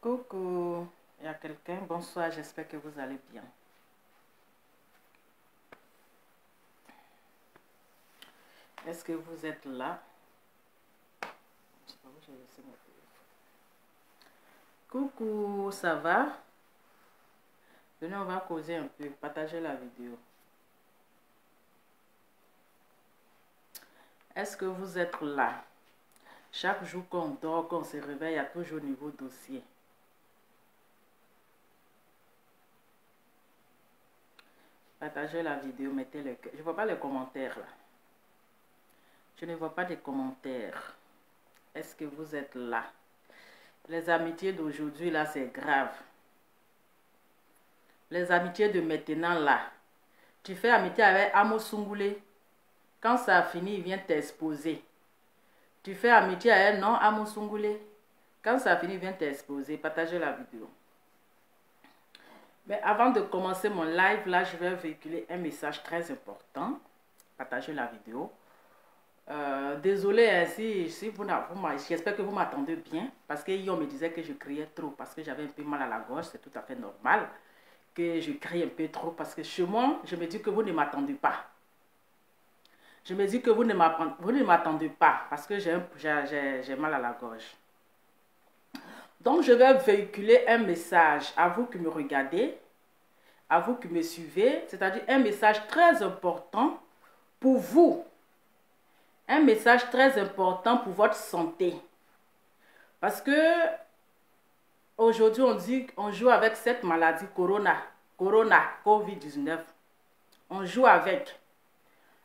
Coucou, il y a quelqu'un. Bonsoir, j'espère que vous allez bien. Est-ce que vous êtes là? Je sais pas où j'ai laissé mon téléphone. Coucou, ça va? Venez, on va causer un peu, partager la vidéo. Est-ce que vous êtes là? Chaque jour qu'on dort, qu'on se réveille, il y a toujours nouveau dossier. Partagez la vidéo, mettez le cœur. Je ne vois pas les commentaires là. Je ne vois pas de commentaires. Est-ce que vous êtes là? Les amitiés d'aujourd'hui là, c'est grave. Les amitiés de maintenant là. Tu fais amitié avec Amo Sungoulé. Quand ça a fini, il vient t'exposer. Tu fais amitié avec non Amo Sungoulé. Quand ça a fini, il vient t'exposer. Partagez la vidéo. Mais avant de commencer mon live, là, je vais véhiculer un message très important. Partagez la vidéo. Désolé si vous j'espère que vous m'attendez bien. Parce que hier, on me disait que je criais trop. Parce que j'avais un peu mal à la gorge. C'est tout à fait normal que je crie un peu trop. Parce que chez moi, je me dis que vous ne m'attendez pas. Je me dis que vous ne m'attendez pas. Parce que j'ai mal à la gorge. Donc, je vais véhiculer un message à vous qui me regardez, à vous qui me suivez, c'est-à-dire un message très important pour vous. Un message très important pour votre santé. Parce que aujourd'hui, on dit qu'on joue avec cette maladie Covid-19. On joue avec.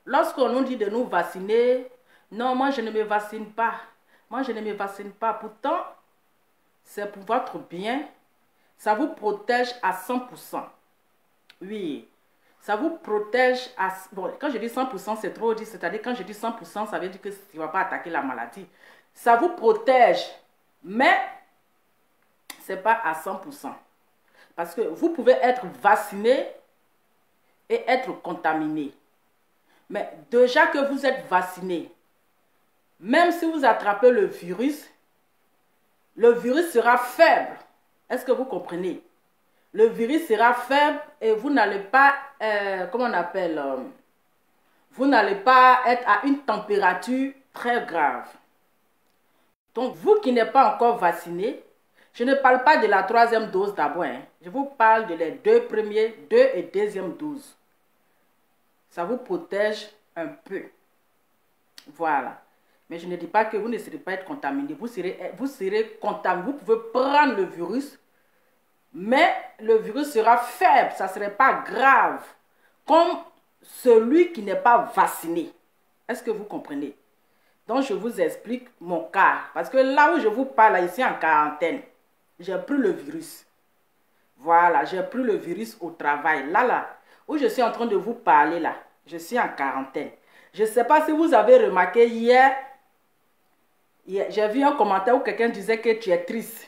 Lorsqu'on nous dit de nous vacciner, non, moi je ne me vaccine pas. Moi je ne me vaccine pas. Pourtant, c'est pour votre bien. Ça vous protège à 100%. Oui. Ça vous protège à... Bon, quand je dis 100%, c'est trop dit. C'est-à-dire, quand je dis 100%, ça veut dire que tu ne vas pas attaquer la maladie. Ça vous protège. Mais, ce n'est pas à 100%. Parce que vous pouvez être vacciné et être contaminé. Mais déjà que vous êtes vacciné, même si vous attrapez le virus sera faible. Est-ce que vous comprenez? Le virus sera faible et vous n'allez pas, comment on appelle, vous n'allez pas être à une température très grave. Donc, vous qui n'êtes pas encore vacciné, je ne parle pas de la 3e dose d'abord. Hein. Je vous parle de les 2 et 2e doses. Ça vous protège un peu. Voilà. Mais je ne dis pas que vous ne serez pas être contaminé. Vous serez contaminé. Vous pouvez prendre le virus. Mais le virus sera faible. Ça ne serait pas grave. Comme celui qui n'est pas vacciné. Est-ce que vous comprenez? Donc, je vous explique mon cas. Parce que là où je vous parle, ici en quarantaine, j'ai pris le virus. Voilà, j'ai pris le virus au travail. Là, où je suis en train de vous parler, là, je suis en quarantaine. Je ne sais pas si vous avez remarqué hier, j'ai vu un commentaire où quelqu'un disait que tu es triste.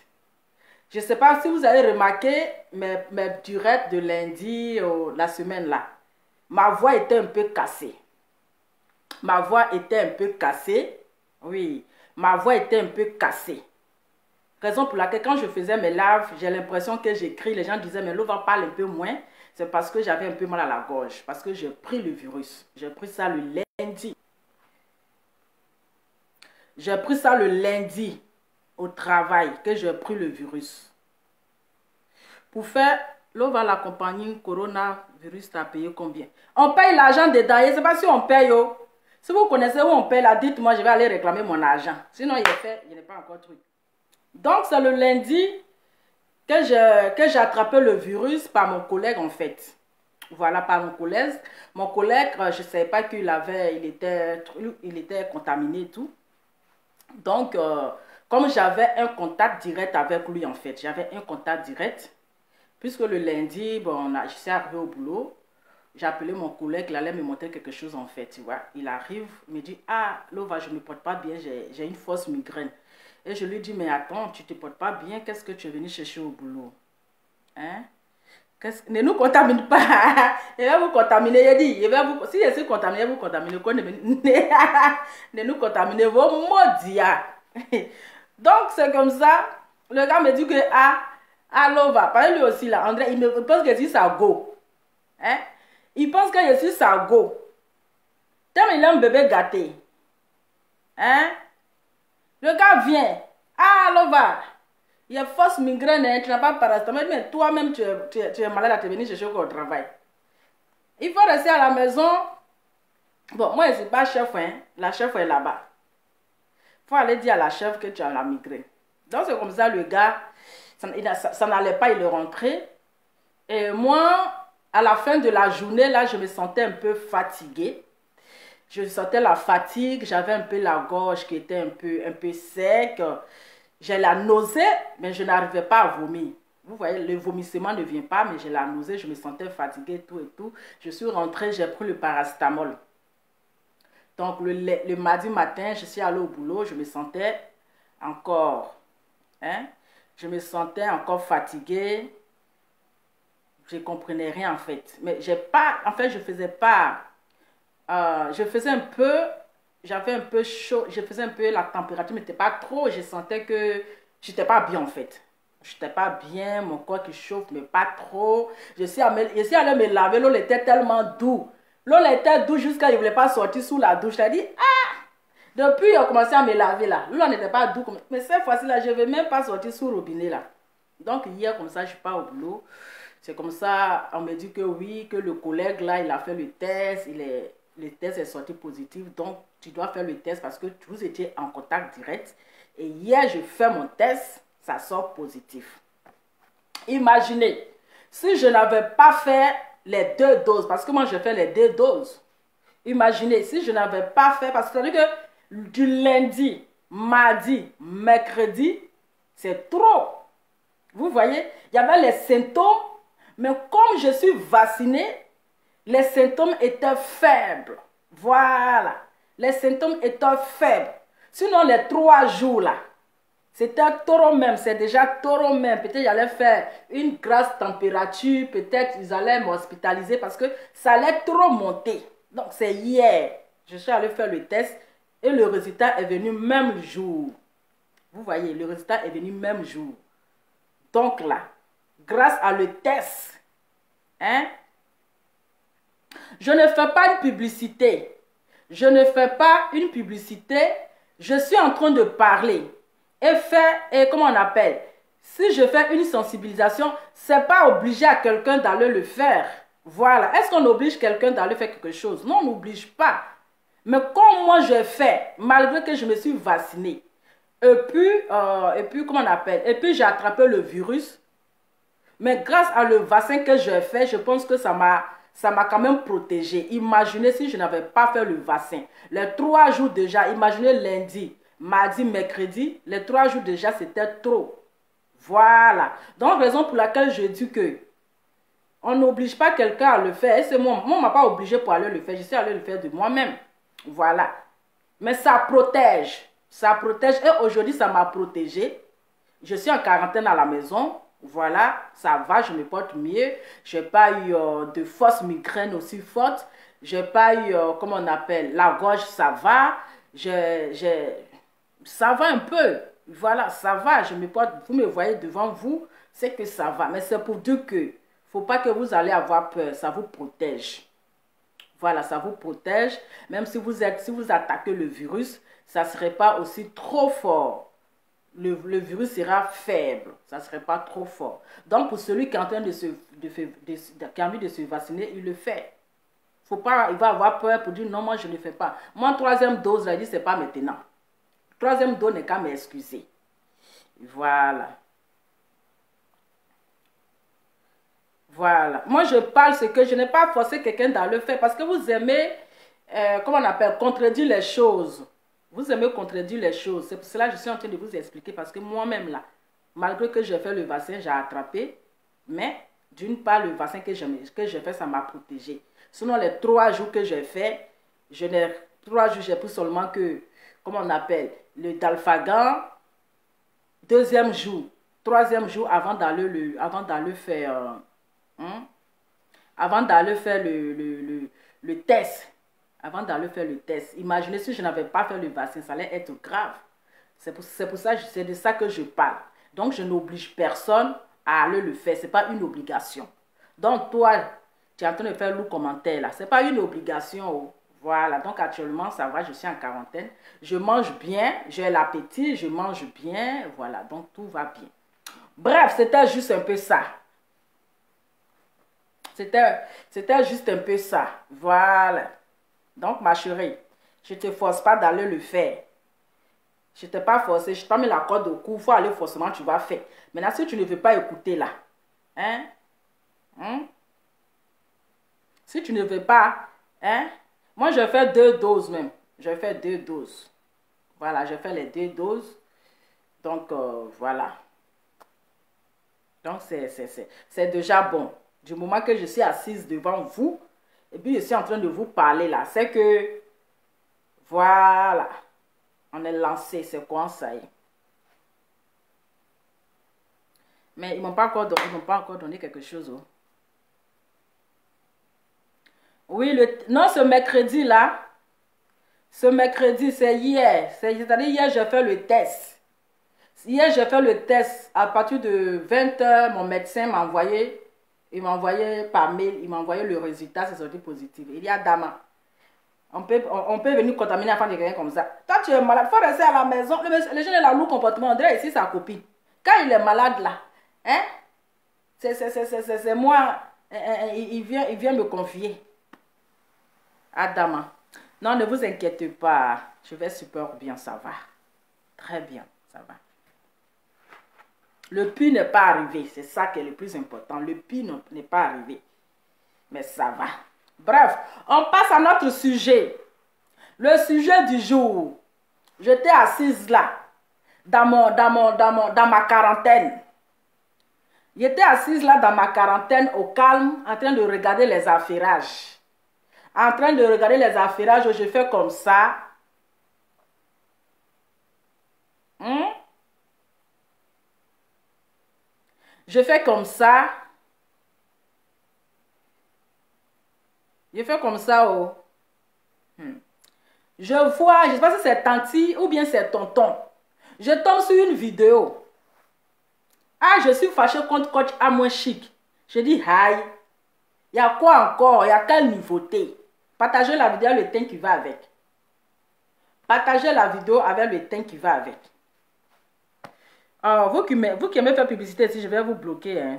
Je ne sais pas si vous avez remarqué mes directs de lundi, la semaine là. Ma voix était un peu cassée. Ma voix était un peu cassée. Oui, ma voix était un peu cassée. Raison pour laquelle quand je faisais mes lives, j'ai l'impression que j'écris. Les gens disaient, mais Lova parle un peu moins. C'est parce que j'avais un peu mal à la gorge. Parce que j'ai pris le virus. J'ai pris ça le lundi. J'ai pris ça le lundi au travail que j'ai pris le virus. Pour faire, Lova la compagnie coronavirus, t'as payé combien? On paye l'argent dedans. Je ne sais pas si on paye. Oh. Si vous connaissez où on paye là, dites-moi, je vais aller réclamer mon argent. Sinon, il est fait, il n'est pas encore truc. Donc, c'est le lundi que j'ai attrapé le virus par mon collègue en fait. Voilà, par mon collègue. Mon collègue, je ne savais pas qu'il était contaminé et tout. Donc, comme j'avais un contact direct avec lui en fait, j'avais un contact direct. Puisque le lundi, bon, je suis arrivé au boulot. J'ai appelé mon collègue, il allait me montrer quelque chose en fait, tu vois. Il arrive, il me dit, ah, Lova, je ne me porte pas bien, j'ai une fausse migraine. Et je lui dis, mais attends, tu ne te portes pas bien, qu'est-ce que tu es venu chercher au boulot? Hein? Ne nous contamine pas. Il va vous contaminer, il dit, si je suis contaminé, vous contaminez. Ne nous contaminez, vos maudits. Donc, c'est comme ça. Le gars me dit que, Lova, parce que lui aussi, là, André, il me pense que je suis sa go. Hein? Il pense que je suis sa go. Tellement il a un bébé gâté. Hein? Le gars vient. Lova, il y a fausse migraine, hein, tu n'as pas paracétamol, mais toi-même, tu es malade à te venir chercher au travail. Il faut rester à la maison. Bon, moi, je ne suis pas chef, hein. La chef est là-bas. Il faut aller dire à la chef que tu as la migraine. Donc, c'est comme ça, le gars, ça n'allait pas, il est rentré. Et moi, à la fin de la journée, là, je me sentais un peu fatiguée. Je sentais la fatigue, j'avais un peu la gorge qui était un peu sec. J'ai la nausée, mais je n'arrivais pas à vomir. Vous voyez, le vomissement ne vient pas, mais j'ai la nausée, je me sentais fatiguée, tout et tout. Je suis rentrée, j'ai pris le paracétamol. Donc, le mardi matin, je suis allée au boulot, je me sentais encore, je me sentais encore fatiguée. Je ne comprenais rien en fait. Mais j'ai pas, en fait, je faisais pas, je faisais un peu, j'avais un peu chaud, je faisais un peu la température, mais n'était pas trop. Je sentais que je n'étais pas bien en fait. Je n'étais pas bien, mon corps qui chauffe, mais pas trop. Je suis allée me laver, l'eau était tellement doux. L'eau était douce jusqu'à je ne voulais pas sortir sous la douche. J'ai dit, depuis j'ai commencé à me laver là. L'eau n'était pas douce. Mais cette fois-ci là, je ne vais même pas sortir sous le robinet là. Donc hier, comme ça, je pars au boulot. C'est comme ça, on me dit que oui, que le collègue là, il a fait le test. Le test est sorti positif. Donc, tu dois faire le test parce que vous étiez en contact direct. Et hier, je fais mon test, ça sort positif. Imaginez, si je n'avais pas fait les 2 doses, parce que moi, je fais les 2 doses. Imaginez, si je n'avais pas fait, parce que ça veut dire que du lundi, mardi, mercredi, c'est trop. Vous voyez, il y avait les symptômes, mais comme je suis vaccinée, les symptômes étaient faibles. Voilà, les symptômes étaient faibles. Sinon, les 3 jours là, c'était trop même, c'est déjà trop même. Peut-être j'allais faire une grasse température, peut-être ils allaient m'hospitaliser parce que ça allait trop monter. Donc c'est hier, je suis allée faire le test et le résultat est venu même jour. Vous voyez, le résultat est venu même jour. Donc là, grâce à le test, je ne fais pas une publicité. Je ne fais pas une publicité. Je suis en train de parler. Et comment on appelle? Si je fais une sensibilisation, ce n'est pas obligé à quelqu'un d'aller le faire. Voilà. Est-ce qu'on oblige quelqu'un d'aller faire quelque chose? Non, on n'oblige pas. Mais comme moi je fais, malgré que je me suis vaccinée, et puis comment on appelle? Et puis j'ai attrapé le virus. Mais grâce à le vaccin que j'ai fait, je pense que ça m'a quand même protégé. Imaginez si je n'avais pas fait le vaccin. Les 3 jours déjà, imaginez lundi, mardi, mercredi, les 3 jours déjà, c'était trop. Voilà. Donc, raison pour laquelle je dis que on n'oblige pas quelqu'un à le faire. Et c'est moi on ne m'a pas obligé pour aller le faire. Je suis allé le faire de moi-même. Voilà. Mais ça protège. Ça protège. Et aujourd'hui, ça m'a protégé. Je suis en quarantaine à la maison. Voilà, ça va, je me porte mieux. Je n'ai pas eu de fausses migraines aussi fortes. Je n'ai pas eu, comment on appelle, la gorge, ça va. Ça va un peu. Voilà, ça va. Je me porte, vous me voyez devant vous, c'est que ça va. Mais c'est pour dire que, faut pas que vous allez avoir peur. Ça vous protège. Voilà, ça vous protège. Même si vous attaquez le virus, ça ne serait pas aussi trop fort. Le virus sera faible, ça ne serait pas trop fort. Donc, pour celui qui est en train qui a envie de se vacciner, il le fait. Faut pas, il va avoir peur pour dire non, moi je ne le fais pas. Moi, 3e dose, il dit c'est pas maintenant. 3e dose n'est qu'à m'excuser. Voilà. Voilà. Moi, je parle ce que je n'ai pas forcé quelqu'un dans le faire parce que vous aimez, comment on appelle, contredire les choses. Vous aimez contredire les choses. C'est pour cela que je suis en train de vous expliquer. Parce que moi-même, là, malgré que j'ai fait le vaccin, j'ai attrapé. Mais, d'une part, le vaccin que j'ai fait, ça m'a protégé. Sinon, les 3 jours que j'ai fait, 3 jours, j'ai pris seulement que, comment on appelle, le Dalfagan. 2e jour, 3e jour, avant d'aller faire le test. Avant d'aller faire le test. Imaginez si je n'avais pas fait le vaccin, ça allait être grave. C'est pour ça, c'est de ça que je parle. Donc, je n'oblige personne à aller le faire. Ce n'est pas une obligation. Donc, toi, tu es en train de faire le commentaire là. Ce n'est pas une obligation. Oh. Voilà. Donc, actuellement, ça va. Je suis en quarantaine. Je mange bien. J'ai l'appétit. Je mange bien. Voilà. Donc, tout va bien. Bref, c'était juste un peu ça. C'était juste un peu ça. Voilà. Donc, ma chérie, je ne te force pas d'aller le faire. Je ne t'ai pas forcé. Je t'ai pas mis la corde au cou. Il faut aller forcément, tu vas faire. Maintenant, si tu ne veux pas écouter là, hein? Si tu ne veux pas, hein? Moi, je fais 2 doses même. Je fais 2 doses. Voilà, je fais les 2 doses. Donc, voilà. Donc, c'est déjà bon. Du moment que je suis assise devant vous, et puis je suis en train de vous parler là, c'est que, voilà, on est lancé, c'est quoi ça y est. Mais ils m'ont pas encore donné quelque chose. Oh. Oui, non, ce mercredi là, ce mercredi, c'est hier. C'est-à-dire hier, j'ai fait le test. Hier, j'ai fait le test. À partir de 20 h, mon médecin m'a envoyé. Il m'a envoyé par mail, il m'a envoyé le résultat, c'est sorti positif. Il y a Dama. On peut venir contaminer la femme de quelqu'un comme ça. Toi, tu es malade, il faut rester à la maison. Le jeune est la lourd comportement, on dirait ici sa copine. Quand il est malade là, hein, c'est moi, il vient me confier. Adama. Non, ne vous inquiétez pas. Je vais super bien, ça va. Très bien, ça va. Le pire n'est pas arrivé. C'est ça qui est le plus important. Le pire n'est pas arrivé. Mais ça va. Bref, on passe à notre sujet. Le sujet du jour. J'étais assise là, dans ma quarantaine. J'étais assise là dans ma quarantaine, au calme, en train de regarder les affairages. En train de regarder les affairages, je fais comme ça. Je fais comme ça. Je fais comme ça. Oh. Je vois, je ne sais pas si c'est Tanti ou bien c'est Tonton. Je tombe sur une vidéo. Ah, je suis fâchée contre coach Amoué Chic. Je dis, aïe. Il y a quoi encore? Il y a quelle nouveauté? Partagez la vidéo avec le teint qui va avec. Partagez la vidéo avec le teint qui va avec. Vous qui aimez faire publicité ici, je vais vous bloquer. Hein.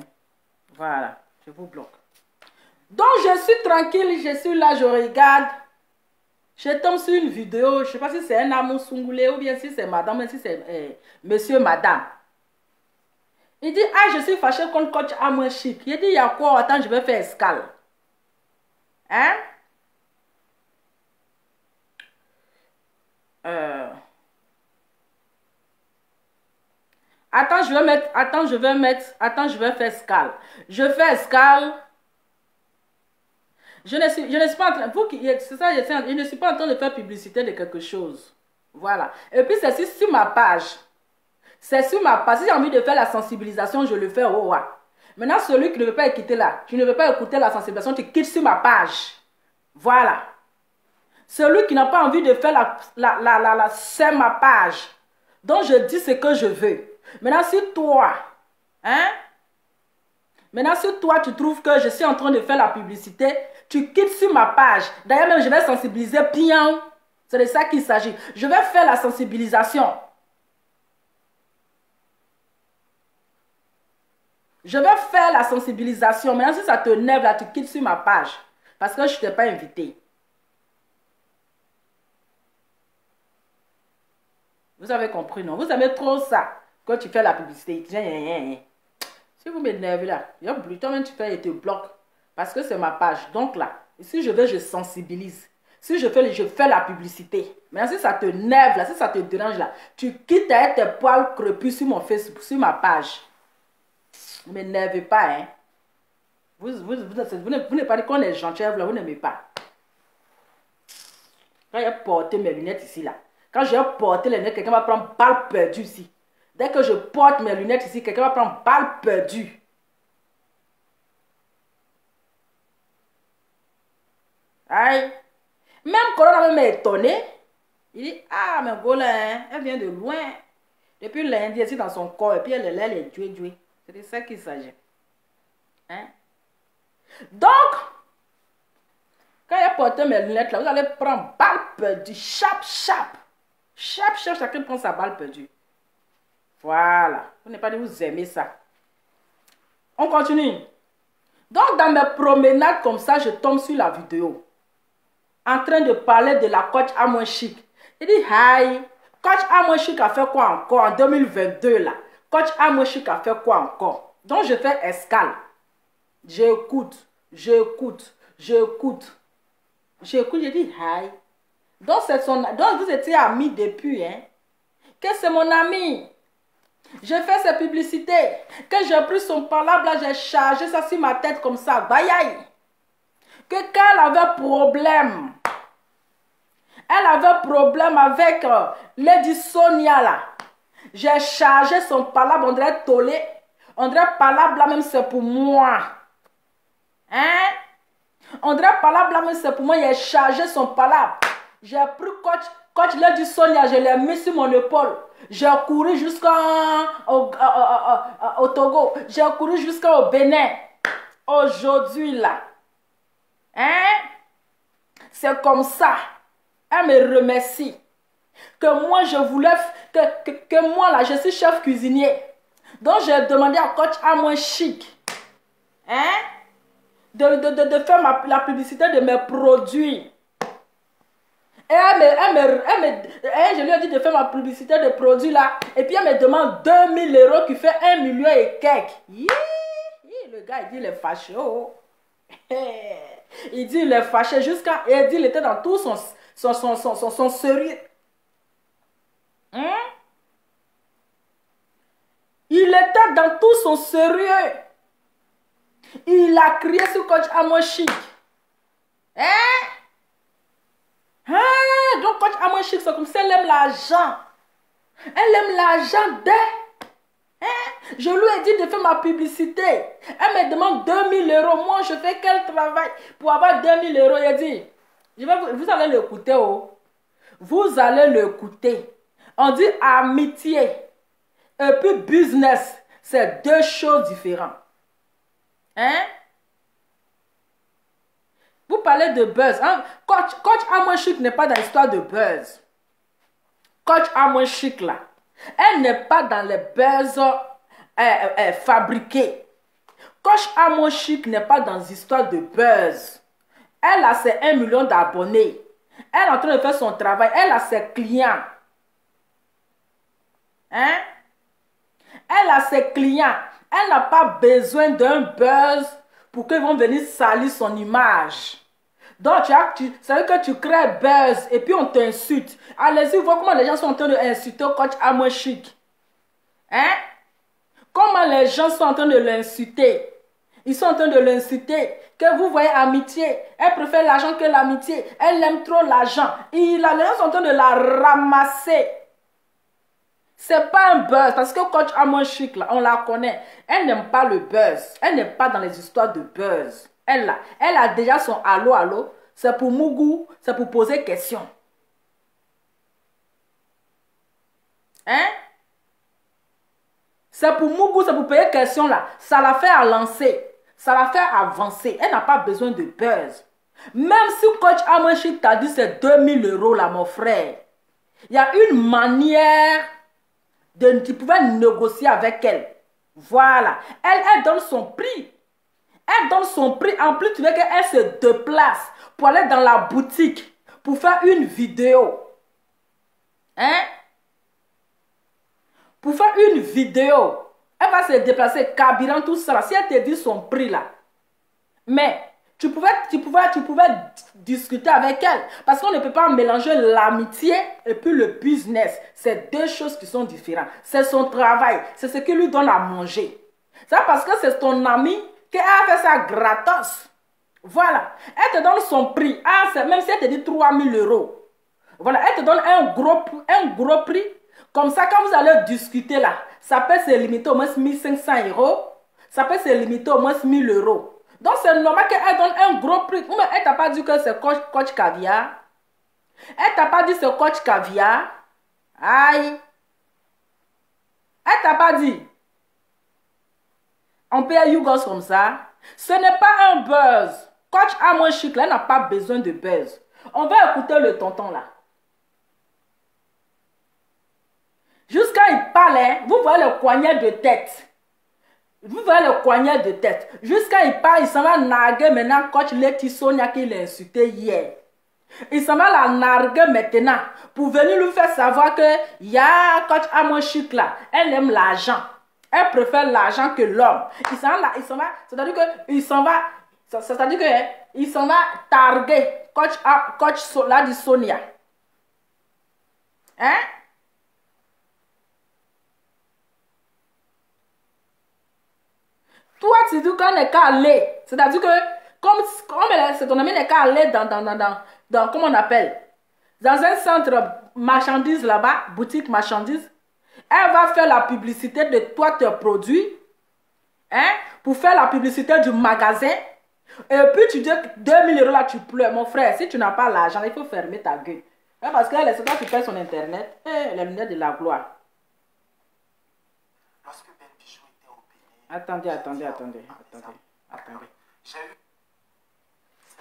Voilà, je vous bloque. Donc, je suis tranquille, je suis là, je regarde. Je tombe sur une vidéo, je ne sais pas si c'est un amour sungoulé ou bien si c'est madame, ou si c'est monsieur, madame. Il dit, ah, je suis fâché contre coach Amoué Chic. Il dit, il y a quoi? Attends, je vais faire escale. Hein? Attends, je vais faire escale. Je fais escale. Je ne suis pas en train, c'est ça, je ne suis pas en train de faire publicité de quelque chose. Voilà. Et puis, c'est sur ma page. C'est sur ma page. Si j'ai envie de faire la sensibilisation, je le fais. Oh, ouais. Maintenant, celui qui ne veut pas écouter là, tu ne veux pas écouter la sensibilisation, tu quittes sur ma page. Voilà. Celui qui n'a pas envie de faire c'est ma page. Donc, je dis ce que je veux. Maintenant, si toi, tu trouves que je suis en train de faire la publicité, tu quittes sur ma page. D'ailleurs, même, je vais sensibiliser bien. C'est de ça qu'il s'agit. Je vais faire la sensibilisation. Je vais faire la sensibilisation. Maintenant, si ça te nerve, là, tu quittes sur ma page. Parce que je ne t'ai pas invité. Vous avez compris, non? Vous aimez trop ça. Quand tu fais la publicité, si vous m'énervez là, toi-même tu fais et te bloques. Parce que c'est ma page. Donc là, si je veux, je sensibilise. Si je fais la publicité. Mais si ça te nerve là, si ça te dérange là, tu quittes avec tes poils crepus sur mon Facebook, sur ma page. Ne m'énervez pas, hein. Vous n'avez pas dit qu'on est gentil, vous n'aimez pas. Quand j'ai porté mes lunettes ici là, quand j'ai porté les lunettes, quelqu'un va prendre balle perdue ici. Dès que je porte mes lunettes ici, quelqu'un va prendre balle perdue. Aïe. Même Corona m'a étonné. Il dit, ah, mais voilà, hein, elle vient de loin. Et puis lundi, ici dans son corps, et puis elle est douée. C'est de ça qu'il s'agit. Hein? Donc, quand j'ai porté mes lunettes là, vous allez prendre balle perdue, chap, chacun prend sa balle perdue. Voilà, vous n'avez pas dit vous aimez ça. On continue. Donc, dans mes promenades comme ça, je tombe sur la vidéo. En train de parler de la coach Amoué Chic. Il dit, hi, coach Amoué Chic a fait quoi encore en 2022 là? Coach Amoué Chic a fait quoi encore? Donc, je fais escale. J'écoute, je dis, hi. Donc, vous étiez amis depuis, hein? Que c'est mon ami. J'ai fait ses publicités. Que j'ai pris son palabre là, j'ai chargé ça sur ma tête comme ça. Bayaï. Que quand elle avait problème avec Lady Sonia là, j'ai chargé son palabre, on dirait tollé. On dirait palabre là même c'est pour moi. Hein? On dirait palabre là même c'est pour moi, j'ai chargé son palabre. J'ai pris coach Lady Sonia, je l'ai mis sur mon épaule. J'ai couru jusqu'au Togo. J'ai couru jusqu'au Bénin. Aujourd'hui là. Hein? C'est comme ça. Elle me remercie. Que moi je voulais. Que moi là, je suis chef cuisinier. Donc j'ai demandé à coach Amoué Chic. Hein? De faire la publicité de mes produits. Et je lui ai dit de faire ma publicité de produits là. Et puis elle me demande 2000 € qui fait 1 million et quelques. Le gars il dit il est fâché. Oh. Il dit il est fâché jusqu'à. Et il dit il était dans tout son sérieux. Hein? Il était dans tout son sérieux. Il a crié sur coach Amoué Chic. Hein? Ah, donc coach Amoué Chic, c'est comme ça, elle aime l'argent. Elle aime l'argent d'elle. Hein? Je lui ai dit de faire ma publicité. Elle me demande 2000 €. Moi, je fais quel travail pour avoir 2000 €? Il a dit, vous allez l'écouter. Oh. Vous allez l'écouter. On dit amitié et puis business. C'est deux choses différentes. Hein? Vous parlez de buzz. Hein? Coach Amoué Chic n'est pas dans l'histoire de buzz. Coach Amoué Chic là, elle n'est pas dans les buzz fabriqués. Coach Amoué Chic n'est pas dans l'histoire de buzz. Elle a ses 1 million d'abonnés. Elle est en train de faire son travail. Elle a ses clients. Hein? Elle a ses clients. Elle n'a pas besoin d'un buzz pour qu'ils vont venir salir son image. Donc, ça veut dire que tu crées buzz et puis on t'insulte. Allez-y, voir comment les gens sont en train d'insulter coach Amoué Chic. Hein? Comment les gens sont en train de l'insulter. Ils sont en train de l'insulter. Que vous voyez amitié. Elle préfère l'argent que l'amitié. Elle aime trop l'argent. Les gens sont en train de la ramasser. C'est pas un buzz. Parce que coach Amoué Chic, là, on la connaît. Elle n'aime pas le buzz. Elle n'est pas dans les histoires de buzz. Elle a déjà son allô. C'est pour Mougou. C'est pour poser question. Hein? C'est pour Mougou, c'est pour payer question là. Ça la fait lancer. Ça la fait avancer. Elle n'a pas besoin de buzz. Même si coach Amoué Chic t'a dit c'est 2000 € là, mon frère. Il y a une manière tu pouvais négocier avec elle. Voilà. Elle donne son prix. Elle donne son prix. En plus, tu veux qu'elle se déplace pour aller dans la boutique pour faire une vidéo. Hein? Pour faire une vidéo. Elle va se déplacer, carburant, tout ça. Si elle te dit son prix là. Mais tu pouvais discuter avec elle. Parce qu'on ne peut pas mélanger l'amitié et puis le business. C'est deux choses qui sont différentes. C'est son travail. C'est ce qui lui donne à manger. C'est parce que c'est ton ami qu'elle a fait ça gratos. Voilà. Elle te donne son prix. Ah, même si elle te dit 3000 €. Voilà. Elle te donne un gros prix. Comme ça, quand vous allez discuter là, ça peut se limiter au moins 1500 €. Ça peut se limiter au moins 1000 €. Donc, c'est normal qu'elle donne un gros prix. Mais elle t'a pas dit que c'est coach caviar. Elle t'a pas dit c'est coach caviar. Aïe. Elle t'a pas dit. On paye Yougos comme ça. Ce n'est pas un buzz. Coach Amo Chic, là, n'a pas besoin de buzz. On va écouter le tonton là. Jusqu'à il parle, hein, vous voyez le poignet de tête. Vous voyez le poignet de tête. Jusqu'à il parle, il s'en va narguer maintenant coach Leti Sonia qui l'a insulté hier. Il s'en va la narguer maintenant pour venir lui faire savoir que il y a coach Amo Chic là. Elle aime l'argent. Elle préfère l'argent que l'homme. Il s'en va, c'est-à-dire que il s'en va, c'est-à-dire que il s'en va targuer coach Sonia. Hein? Toi, tu dis qu'on n'est qu'à aller. C'est-à-dire que, comme c'est ton ami n'est qu'à aller dans, comment on appelle, dans un centre marchandises là-bas, boutique marchandises, elle va faire la publicité de toi, tes produits, hein, pour faire la publicité du magasin. Et puis tu dis 2000 € là, tu pleures. Mon frère, si tu n'as pas l'argent, il faut fermer ta gueule. Hein, parce que c'est toi qui fais son internet, les lunettes de la gloire. Attendez. C'est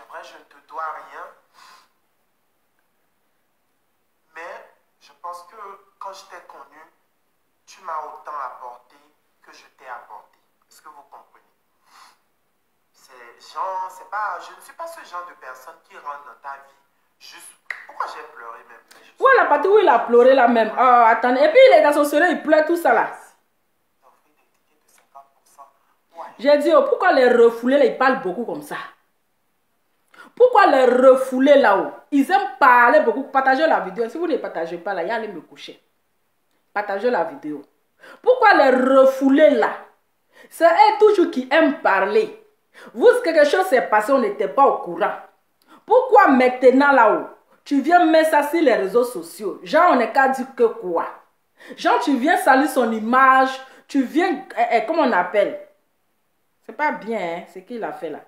vrai, je ne te dois rien. Mais je pense que quand je t'ai connu, tu m'as autant apporté que je t'ai apporté. Est-ce que vous comprenez? Je ne suis pas ce genre de personne qui rentre dans ta vie juste... Pourquoi j'ai pleuré même? Où est la partie où il a pleuré là même? Oh, attendez. Et puis il est dans son soleil, il pleure tout ça là. J'ai dit, oh, pourquoi les refoulés là, ils parlent beaucoup comme ça? Pourquoi les refoulés là-haut? Ils aiment parler beaucoup. Partagez la vidéo. Si vous ne partagez pas là, il y a allez me coucher. Partagez la vidéo. Pourquoi les refoulés là? C'est eux toujours qui aiment parler. Vous, quelque chose s'est passé, on n'était pas au courant. Pourquoi maintenant là-haut, tu viens mettre ça sur les réseaux sociaux? Genre, on n'est qu'à dire que quoi? Genre, tu viens salir son image, tu viens, comment on appelle? C'est pas bien, hein, ce qu'il a fait là.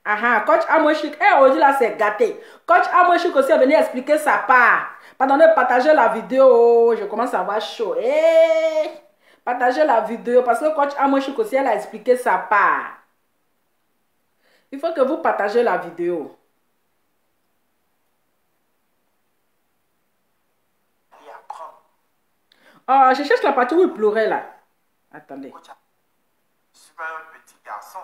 Ah, coach Amo Chic, aujourd'hui là, c'est gâté. Coach Amo Chic aussi est venu expliquer sa part. Pardonnez, partagez la vidéo, je commence à avoir chaud. Partagez la vidéo parce que coach Amo Chic aussi, elle a expliqué sa part. Il faut que vous partagez la vidéo. Oh, je cherche la partie où il pleurait là. Attendez. Je suis pas un petit garçon.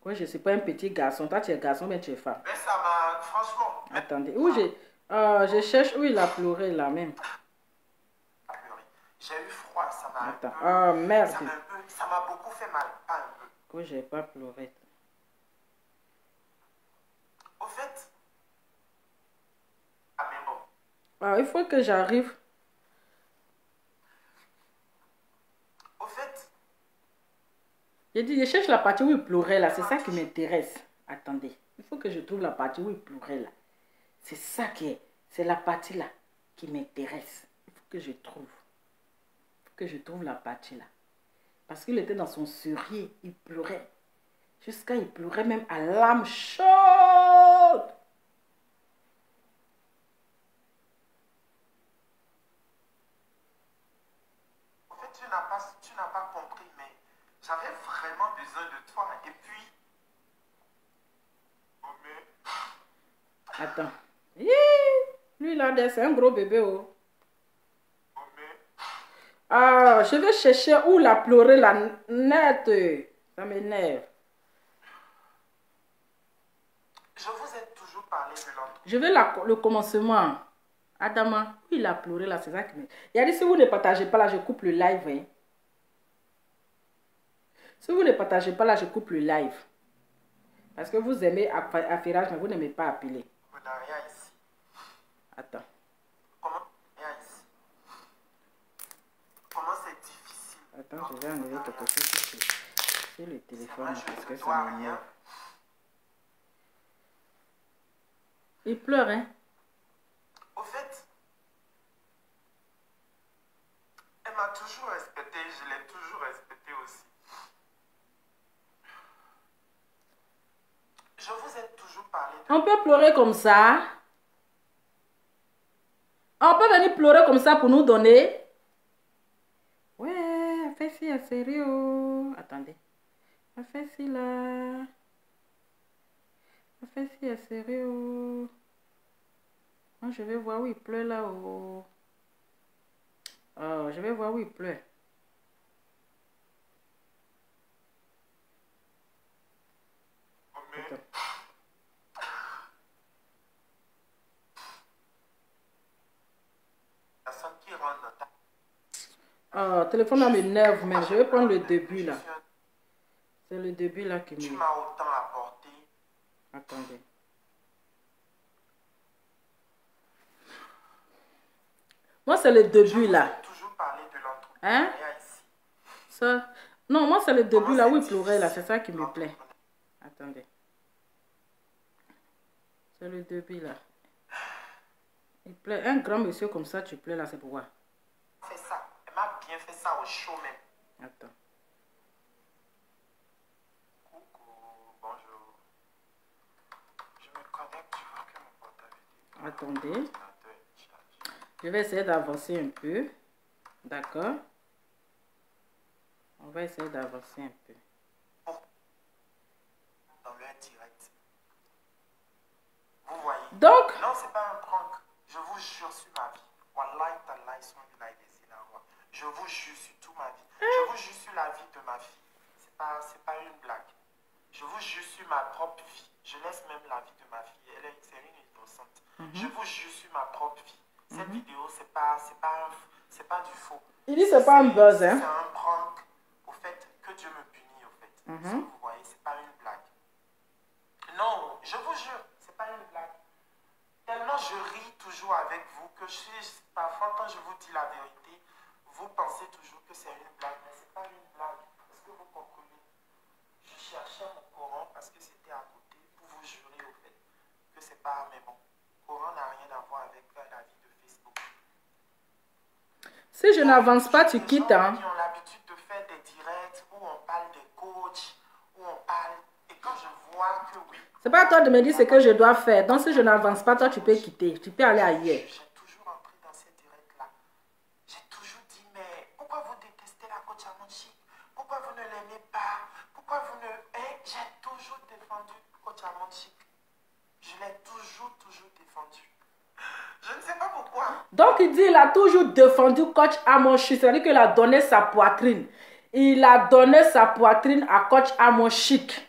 Oui, je ne suis pas un petit garçon. Toi, tu es garçon, mais tu es femme. Mais ça m'a... Franchement... Attendez. Où je cherche où il a pleuré là même. J'ai eu froid, ça m'a... Attends. Oh, merde. Ça m'a beaucoup fait mal. Pas un peu. Pourquoi je n'ai pas pleuré? Au fait... Ah, mais bon. Ah, il faut que j'arrive. Au fait... J'ai dit, je cherche la partie où il pleurait là. C'est ça qui m'intéresse. Attendez. Il faut que je trouve la partie où il pleurait là. C'est ça qui est. C'est la partie là qui m'intéresse. Il faut que je trouve. Il faut que je trouve la partie là. Parce qu'il était dans son sourire. Il pleurait. Jusqu'à il pleurait même à l'âme chaude. En fait, tu n'as pas compris, mais j'avais vraiment besoin de toi. Et puis... Oh, mais... Attends. Lui là, c'est un gros bébé. Oh. Oh, mais... Ah, je vais chercher où la pleurer la net. Ça m'énerve. Je vous ai toujours parlé de l'entreprise. Je vais le commencement. Adama, où il a pleuré là, c'est ça qui me... Il a dit, si vous ne partagez pas là, je coupe le live. Hein. Si vous ne partagez pas là, je coupe le live. Parce que vous aimez affairage, mais vous n'aimez pas appeler. Vous n'avez rien ici. Attends. Comment rien ici? Comment c'est difficile? Attends, je vais enlever quelque chose sur le téléphone Vrai, parce que je ne ça dois m'énerve. rien. Il pleure, hein? Au fait, elle m'a toujours respecté, je l'ai toujours respecté aussi. Je vous ai toujours parlé de... On peut pleurer comme ça? On peut venir pleurer comme ça pour nous donner. Ouais, fais ci, sérieux. Attendez. Fais ci là. Fais ci, sérieux. Moi, je vais voir où il pleut là-haut. Oh, je vais voir où il pleut. Oh, téléphone là m'énerve même. Je vais prendre le début là. C'est le début là qui me... Tu m'as autant apporté. Attendez. Moi, c'est le début là. Toujours parler de hein? Ici. Ça... Non, moi, c'est le début là où il pleurait là. C'est ça qui me plaît. Attendez. C'est le début là. Il plaît. Un grand monsieur comme ça, tu plais là, c'est pourquoi? Fais ça. Elle m'a bien fait ça au show même. Attends. Coucou, bonjour. Je me connecte, tu vois que mon portable. Attendez. Je vais essayer d'avancer un peu. D'accord. On va essayer d'avancer un peu. Dans le direct. Vous voyez? Donc. Non, c'est pas un prank. Je vous jure sur ma vie. Wallahi tallahi sonilai desinawa. Je vous jure sur toute ma vie. Je vous jure sur la vie de ma fille. C'est pas une blague. Je vous jure sur ma propre vie. Je laisse même la vie de ma fille. C'est une innocente. Je vous jure sur ma propre vie. Cette vidéo, c'est pas du faux. Il dit c'est pas un buzz, hein. C'est un prank. Au fait, que Dieu me punit, au fait. Si vous voyez, c'est pas une blague. Non, je vous jure, c'est pas une blague. Tellement je ris toujours avec vous que parfois quand je vous dis la vérité, vous pensez toujours que c'est une blague, mais c'est pas une blague. Est-ce que vous comprenez? Je cherchais mon Coran parce que c'était à côté pour vous jurer au fait que c'est pas, mais bon, Coran n'a rien à voir avec la vie de Facebook. Si je n'avance pas, tu quittes, hein. Qui ont l'habitude de faire des directs où on parle des coachs, où on parle, et quand je vois que oui. C'est pas à toi de me dire ce que je dois faire. Donc si je n'avance pas, toi tu peux quitter. Tu peux aller ailleurs. J'ai toujours entré dans ces directs-là. J'ai toujours dit, mais pourquoi vous détestez la coach Amonchic? Pourquoi vous ne l'aimez pas? Pourquoi vous ne... j'ai toujours défendu coach Amonchic. Je l'ai toujours défendu. Je ne sais pas pourquoi. Donc il dit il a toujours défendu coach Amonchic. C'est-à-dire qu'il a donné sa poitrine. Il a donné sa poitrine à coach Amonchic.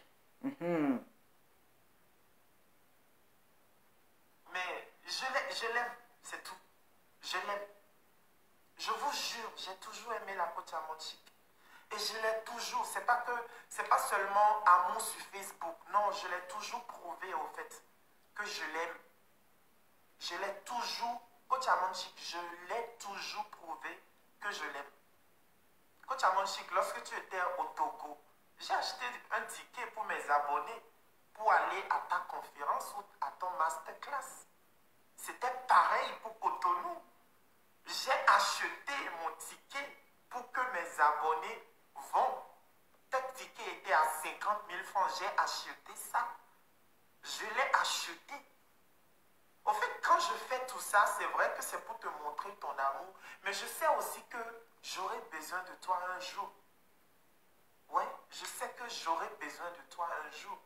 Je l'aime, c'est tout. Je l'aime. Je vous jure, j'ai toujours aimé la coach Amonchic. Et je l'ai toujours. C'est pas seulement amour sur Facebook. Non, je l'ai toujours prouvé au fait que je l'aime. Je l'ai toujours, coach Amonchic, je l'ai toujours prouvé que je l'aime. Coach Amonchic, lorsque tu étais au Togo, j'ai acheté un ticket pour mes abonnés pour aller à ta conférence ou à ton masterclass. C'était pareil pour Cotonou. J'ai acheté mon ticket pour que mes abonnés vont. Tel ticket était à 50 000 francs. J'ai acheté ça. Je l'ai acheté. Au fait, quand je fais tout ça, c'est vrai que c'est pour te montrer ton amour. Mais je sais aussi que j'aurai besoin de toi un jour. Ouais, je sais que j'aurai besoin de toi un jour.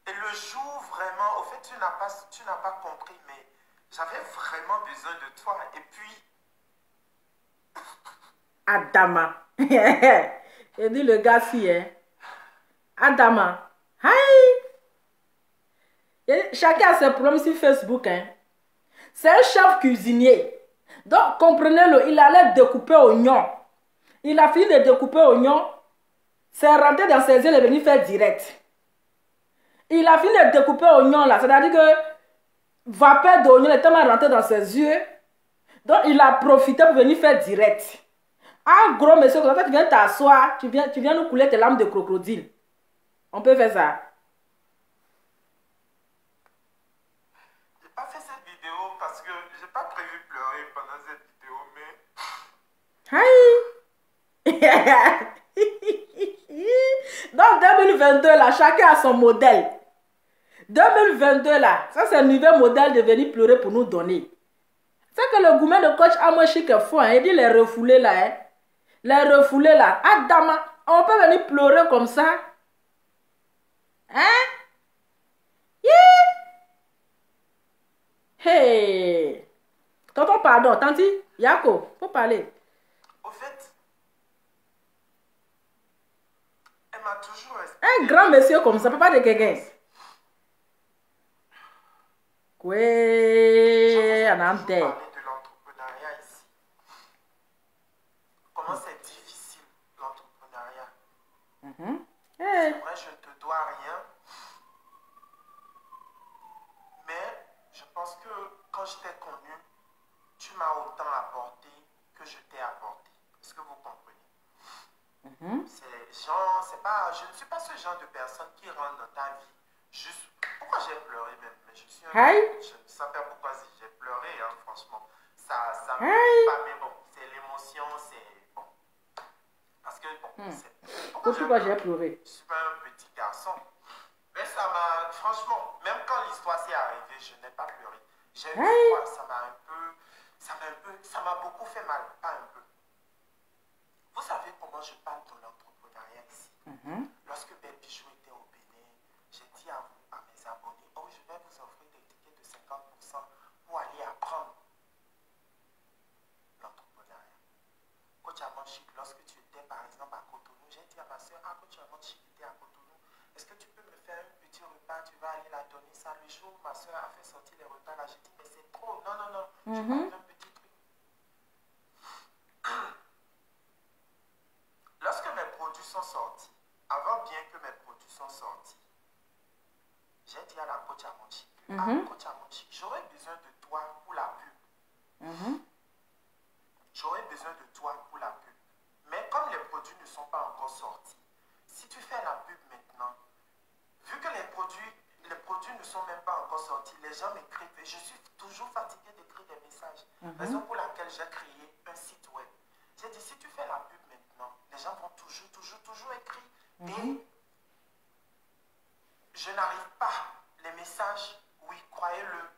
Et le jour vraiment, au fait, tu n'as pas compris, mais j'avais vraiment besoin de toi. Et puis... Adama. Il dit le gars si, hein. Adama. Hi. Chacun a ses problèmes sur Facebook, hein. C'est un chef cuisinier. Donc, comprenez-le, il allait découper oignon. Il a fini de découper oignon. C'est rentré dans ses yeux, il est venu faire direct. Il a fini de découper oignon là. C'est-à-dire que vapeur d'oignon est tellement rentré dans ses yeux. Donc, il a profité pour venir faire direct. Un gros monsieur, quand tu viens t'asseoir, tu viens nous couler tes larmes de crocodile. On peut faire ça. J'ai pas fait cette vidéo parce que j'ai pas prévu pleurer pendant cette vidéo, mais... Donc 2022 là, chacun a son modèle. 2022 là, ça c'est un nouvel modèle de venir pleurer pour nous donner. C'est que le gourmet de coach Amo Chic est fou. Hein. Il dit les refoulés là. Hein. Les refoulés là. Adama, on peut venir pleurer comme ça. Hein? Yeah. Hey! Tonton, pardon, tanti, Yako, faut parler. Au fait, elle m'a toujours expliqué. Un grand monsieur comme ça, papa de quelqu'un. Oui, on a parler de l'entrepreneuriat ici. Comment c'est difficile l'entrepreneuriat. Hey. C'est vrai, je ne te dois rien. Mais je pense que quand je t'ai connu, tu m'as autant apporté que je t'ai apporté. Est-ce que vous comprenez? C'est pas, je ne suis pas ce genre de personne qui rentre dans ta vie juste. Pourquoi j'ai pleuré même? Mais je suis je ne sais pas pourquoi j'ai pleuré, hein, franchement. Ça me fait pas, mais bon, c'est l'émotion, c'est bon. Parce que bon, pourquoi j'ai pleuré? Je suis pas un petit garçon. Mais ça m'a, franchement, même quand l'histoire s'est arrivée, je n'ai pas pleuré. J'ai eu froid, ça m'a beaucoup fait mal, pas un peu. Vous savez comment je parle de l'entrepreneuriat ici? Lorsque Baby Joe était au Bénin, j'ai dit à mes abonnés, oh, je vais vous offrir des tickets de 50% pour aller apprendre l'entrepreneuriat. Coach Amo Chic, lorsque tu étais par exemple à Cotonou, j'ai dit à ma soeur, ah, Coach Amo Chic était à Cotonou, est-ce que tu peux me faire un petit repas, tu vas aller la donner ça? Le jour où ma soeur a fait sortir les repas là, j'ai dit, mais c'est trop, non, non, non, je vais un petit truc. Lorsque mes produits sont sortis, avant bien que mes produits sont sortis, j'ai dit à la coach Amo Chic, ah, coach Amo Chic, j'aurais besoin de toi pour la pub. J'aurais besoin de toi pour la pub. Mais comme les produits ne sont pas encore sortis, si tu fais la pub maintenant, vu que les produits ne sont même pas encore sortis, les gens m'écrivent et je suis toujours fatigué d'écrire des messages. Raison pour laquelle j'ai créé un site web. J'ai dit, si tu fais la pub maintenant, les gens vont toujours écrire. Et je n'arrive pas. Les messages, oui, croyez-le,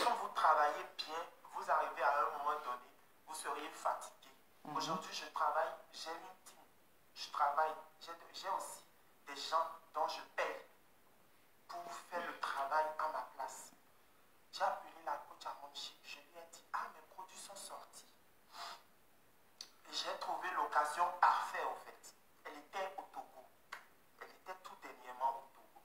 quand vous travaillez bien, vous arrivez à un moment donné, vous seriez fatigué. Aujourd'hui, je travaille, j'ai une team. Je travaille, j'ai aussi des gens dont je paye pour faire le travail à ma place. J'ai appelé la coach Amo Chic, je lui ai dit, ah, mes produits sont sortis. Et j'ai trouvé l'occasion parfaite, au fait. Elle était au Togo. Elle était tout dernièrement au Togo.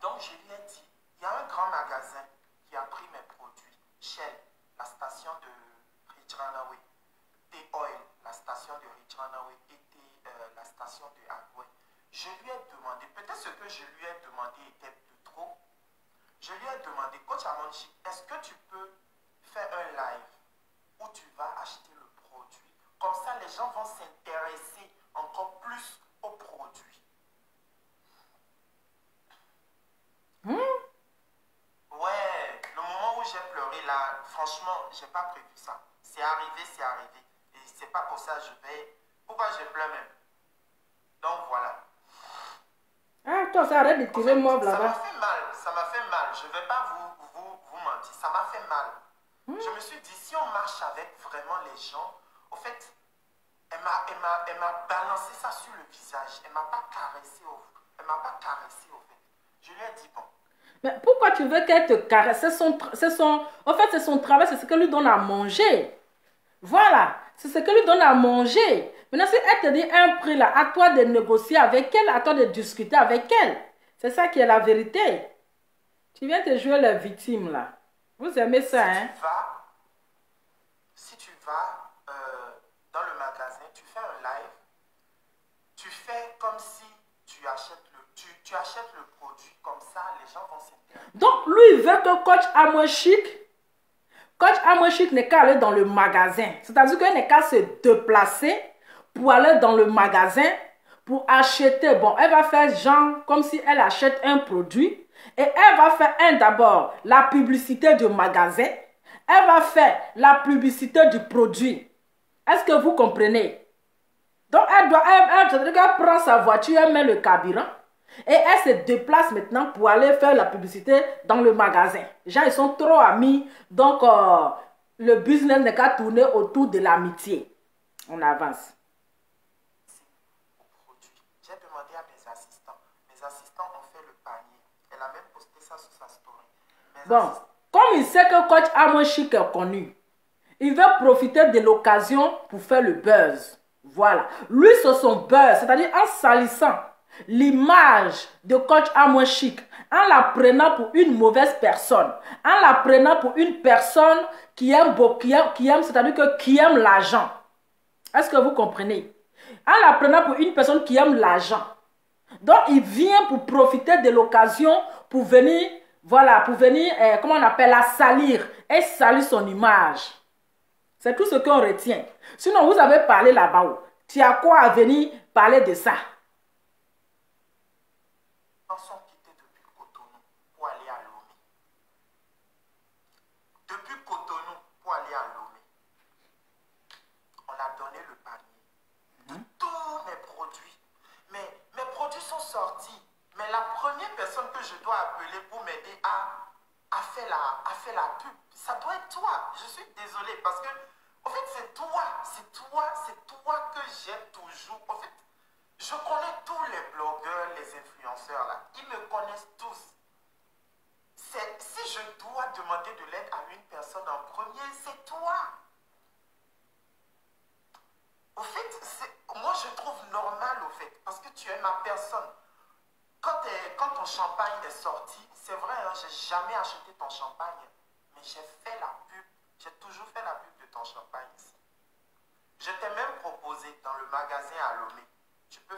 Donc, je lui ai dit, il y a un grand magasin qui a pris mes produits. Shell, la station de Rijranawe. T-Oil, la station de Rijranawe. Et la station de Agoué. Je lui ai demandé, peut-être ce que je lui ai demandé était de trop. Je lui ai demandé, coach Amo Chic, est-ce que tu peux faire un live où tu vas acheter le produit? Comme ça, les gens vont s'intéresser encore plus au produit. Ouais, le moment où j'ai pleuré là, franchement, j'ai pas prévu ça. C'est arrivé, c'est arrivé. Et c'est pas pour ça je vais. Pourquoi je pleure même? Donc voilà. Ah, toi, ça arrête de tirer moi là-bas. Ça m'a fait mal. Je ne vais pas vous mentir. Ça m'a fait mal. Je me suis dit, si on marche avec vraiment les gens, au fait, elle m'a balancé ça sur le visage. Elle ne m'a pas caressé au fait. Je lui ai dit, bon. Mais pourquoi tu veux qu'elle te caresse? En fait, c'est son travail, c'est ce qu'elle lui donne à manger. Voilà, c'est ce qu'elle lui donne à manger. Maintenant, si elle te dit un prix là, à toi de négocier avec elle, à toi de discuter avec elle. C'est ça qui est la vérité. Tu viens te jouer la victime là. Vous aimez ça, hein? Si tu vas dans le magasin, tu fais un live, tu fais comme si tu achètes le produit, comme ça les gens vont s'intéresser. Donc lui il veut que coach Amo Chic n'est qu'à aller dans le magasin. C'est-à-dire qu'elle n'est qu'à se déplacer pour aller dans le magasin pour acheter. Bon, elle va faire genre comme si elle achète un produit. Et elle va faire d'abord la publicité du magasin. Elle va faire la publicité du produit. Est-ce que vous comprenez? Donc elle prend sa voiture, elle met le carburant. Et elle se déplace maintenant pour aller faire la publicité dans le magasin. Les gens, ils sont trop amis. Donc, le business n'est qu'à tourner autour de l'amitié. On avance. J'ai demandé à mes assistants. Mes assistants ont fait le panier. Elle a même posté ça sur sa story. Bon, comme il sait que coach Amo Chic est connu, il veut profiter de l'occasion pour faire le buzz. Voilà. Lui, c'est son buzz. C'est-à-dire en salissant l'image de coach Amo Chic, en la prenant pour une mauvaise personne, en la prenant pour une personne qui aime, c'est-à-dire qui aime l'argent. Est-ce que vous comprenez? En la prenant pour une personne qui aime l'argent. Donc, il vient pour profiter de l'occasion pour venir, voilà, pour venir, comment on appelle, la salir et salir son image. C'est tout ce qu'on retient. Sinon, vous avez parlé là-bas. Tu as quoi à venir parler de ça? Ils sont quittés depuis Cotonou pour aller à Lomé. Depuis Cotonou pour aller à Lomé. On a donné le panier de tous mes produits. Mais mes produits sont sortis. Mais la première personne que je dois appeler pour m'aider à faire la pub, ça doit être toi. Je suis désolée parce que, en fait, c'est toi que j'aime toujours. En fait, je connais tous les blogueurs, les influenceurs là. Ils me connaissent tous. Si je dois demander de l'aide à une personne en premier, c'est toi. Au fait, moi je trouve normal au fait, parce que tu es ma personne. Quand ton champagne est sorti, c'est vrai, hein, j'ai jamais acheté ton champagne, mais j'ai fait la pub, j'ai toujours fait la pub de ton champagne ici. Je t'ai même proposé dans le magasin à Lomé, tu peux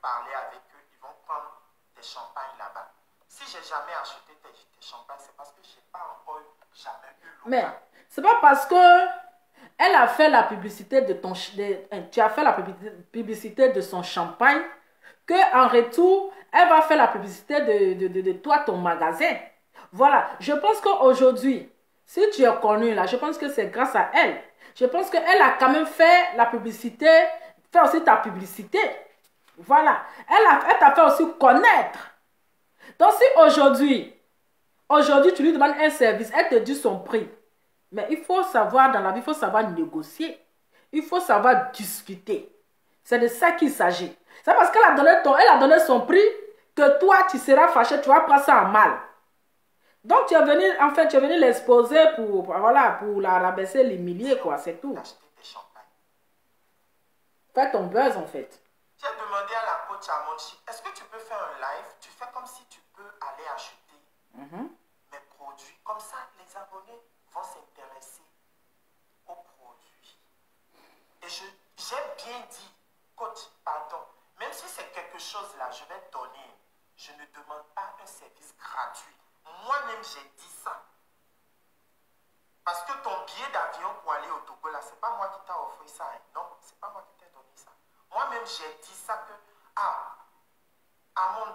parler avec eux, ils vont prendre des champagnes là-bas. Si j'ai jamais acheté tes champagnes, c'est parce que j'ai pas encore jamais eu l'occasion. Mais c'est pas parce que elle a fait la publicité de tu as fait la publicité de son champagne que en retour, elle va faire la publicité de toi, ton magasin. Voilà, je pense qu'aujourd'hui, si tu es connu là, je pense que c'est grâce à elle. Je pense qu'elle a quand même fait la publicité, fait aussi ta publicité. Voilà, elle t'a fait aussi connaître. Donc si aujourd'hui tu lui demandes un service, elle te dit son prix. Mais il faut savoir, dans la vie, il faut savoir négocier. Il faut savoir discuter. C'est de ça qu'il s'agit. C'est parce qu'elle a donné son prix que toi, tu seras fâché, tu vas prendre ça en mal. Donc, tu es venu l'exposer pour la rabaisser, l'humilier, quoi, c'est tout. Fais ton buzz, en fait. J'ai demandé à la coach à Monchi, est-ce que tu peux faire un live? Tu fais comme si tu peux aller acheter mes produits. Comme ça, les abonnés vont s'intéresser aux produits. Et j'ai bien dit, coach, pardon, même si c'est quelque chose là, je vais te donner. Je ne demande pas un service gratuit. Moi-même, j'ai dit ça. Parce que ton billet d'avion pour aller au Togo, là, c'est pas moi qui t'ai offert ça. Hein. Non, c'est pas moi qui t'ai donné ça. Moi-même, j'ai dit ça que,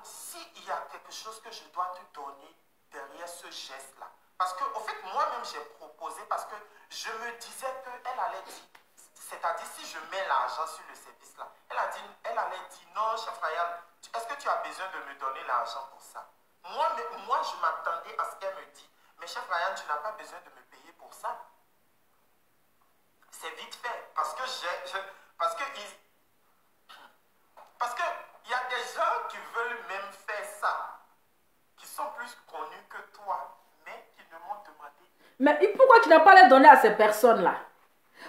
s'il y a quelque chose que je dois te donner derrière ce geste-là. Parce que, au fait, moi-même, j'ai proposé parce que je me disais qu'elle allait dire, c'est-à-dire si je mets l'argent sur le service-là, elle allait dire, non, chef Ryan, est-ce que tu as besoin de me donner l'argent pour ça? Moi, je m'attendais à ce qu'elle me dise, mais chef Ryan, tu n'as pas besoin de me payer pour ça. C'est vite fait. Parce que il y a des gens qui veulent même faire ça, qui sont plus connus que toi, mais qui ne m'ont demandé. Mais pourquoi tu n'as pas les donné à ces personnes-là?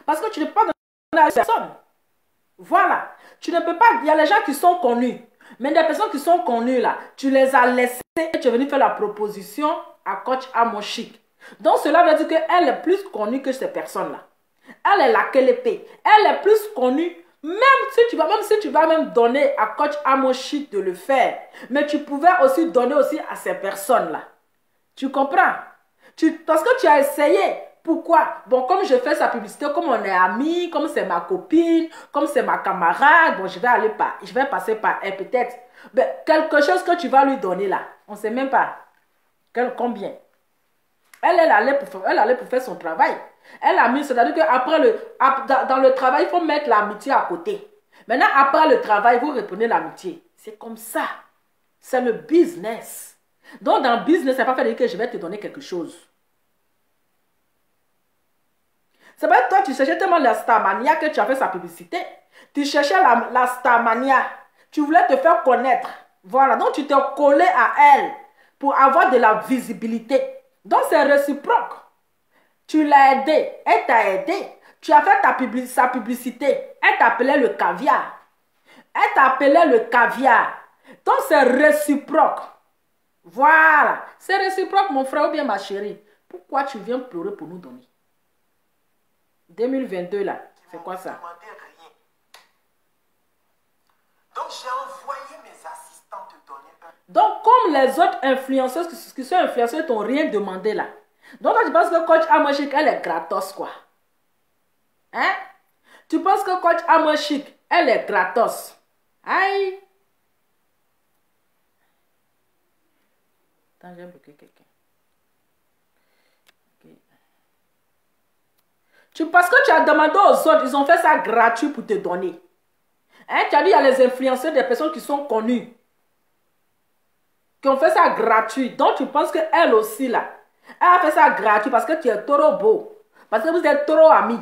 Parce que tu ne peux pas donner à ces personnes. Voilà. Tu ne peux pas. Il y a les gens qui sont connus. Mais des personnes qui sont connues là, tu les as laissées et tu es venu faire la proposition à coach Amo Chic. Donc cela veut dire qu'elle est plus connue que ces personnes-là. Elle est la Kélepé. Elle est plus connue. Même si tu vas même donner à coach Amo Chic de le faire. Mais tu pouvais aussi donner aussi à ces personnes-là. Tu comprends? Parce que tu as essayé. Pourquoi? Bon, comme je fais sa publicité, comme on est amis, comme c'est ma copine, comme c'est ma camarade, bon, je vais passer par elle peut-être. Mais quelque chose que tu vas lui donner là, on ne sait même pas combien. Elle allait pour faire son travail. Elle a mis, c'est-à-dire qu'après dans le travail, il faut mettre l'amitié à côté. Maintenant, après le travail, vous reprenez l'amitié. C'est comme ça. C'est le business. Donc, dans le business, ça ne va pas faire que je vais te donner quelque chose. C'est vrai que toi, tu cherchais tellement la Starmania que tu as fait sa publicité. Tu cherchais la Starmania. Tu voulais te faire connaître. Voilà. Donc, tu t'es collé à elle pour avoir de la visibilité. Donc, c'est réciproque. Tu l'as aidé. Elle t'a aidé. Tu as fait sa publicité. Elle t'appelait le caviar. Elle t'appelait le caviar. Donc, c'est réciproque. Voilà. C'est réciproque, mon frère ou bien ma chérie. Pourquoi tu viens pleurer pour nous donner? 2022 là, c'est quoi ça? Rien. Donc j'ai envoyé mes assistants te donner un. Donc comme les autres influenceuses qui sont influenceuses t'ont rien demandé là. Donc toi, tu penses que coach Amochic elle est gratos quoi? Hein? Tu penses que coach Amochic elle est gratos? Aïe! Attends, j'ai bloqué quelqu'un. Parce que tu as demandé aux autres, ils ont fait ça gratuit pour te donner. Hein? Tu as dit, il y a les influenceurs, des personnes qui sont connues, qui ont fait ça gratuit. Donc, tu penses qu'elle aussi, là, elle a fait ça gratuit parce que tu es trop beau. Parce que vous êtes trop amis.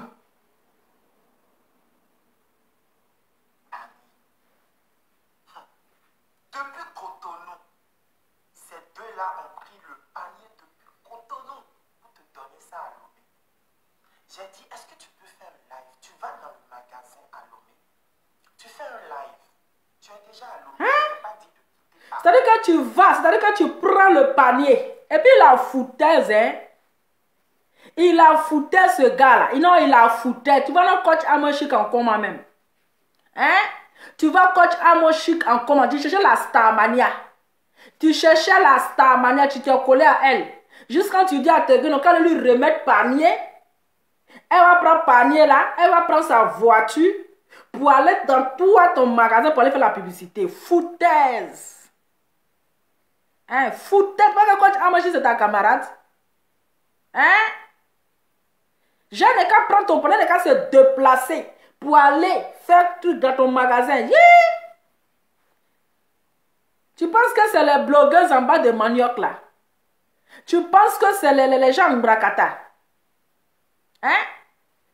Depuis Cotonou, ces deux-là ont pris le panier depuis Cotonou pour te donner ça à Lomé. J'ai dit, est-ce que tu peux faire un live? Tu vas dans le magasin à Lomé. Tu fais un live. Tu es déjà à Lomé. Hein? C'est-à-dire que tu vas, c'est-à-dire que tu prends le panier. Et puis la foutaise, hein? Il a foutu ce gars-là. Non, il a foutu. Tu vas dans coach Amochic en coma même. Hein? Tu vas coach Amochic en coma. Tu cherchais la Starmania. Tu cherchais la Starmania. Tu t'es collé à elle. Jusqu'à quand tu dis à tes gars, quand elle lui remet panier, elle va prendre panier là. Elle va prendre sa voiture pour aller dans toi, ton magasin, pour aller faire la publicité. Foutaise. Hein? Foutaise. Parce que coach Amochic, c'est ta camarade. Hein? Je n'ai qu'à prendre ton panier, n'ai qu'à se déplacer pour aller faire tout dans ton magasin. Yeah! Tu penses que c'est les blogueuses en bas de manioc là? Tu penses que c'est les gens en bracata? Hein?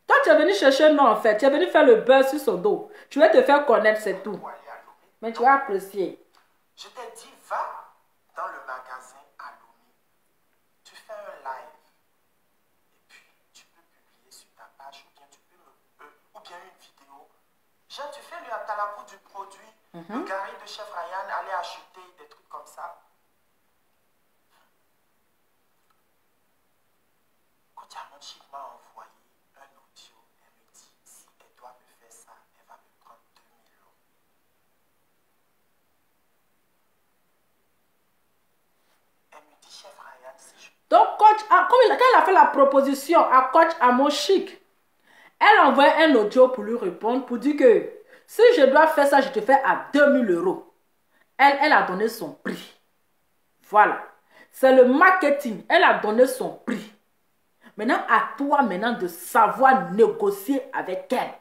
Toi, tu es venu chercher un nom en fait. Tu es venu faire le beurre sur son dos. Tu veux te faire connaître, c'est tout. Mais tu vas apprécier. Je t'ai dit, va dans le magasin à Lomé. Tu fais un live. Et puis, tu peux publier sur ta page ou bien une vidéo. Genre, tu fais le atalapou du produit. Le gari de chef Ryan, aller acheter des trucs comme ça. Coach Amochic m'a envoyé un audio. Elle me dit, si elle doit me faire ça, elle va me prendre 2000 €. Elle me dit, chef Ryan, si je... Donc, coach, quand elle a fait la proposition à coach Amochic, elle a envoyé un audio pour lui répondre, pour dire que si je dois faire ça, je te fais à 2000 €. Elle a donné son prix. Voilà. C'est le marketing. Elle a donné son prix. Maintenant, à toi maintenant de savoir négocier avec elle.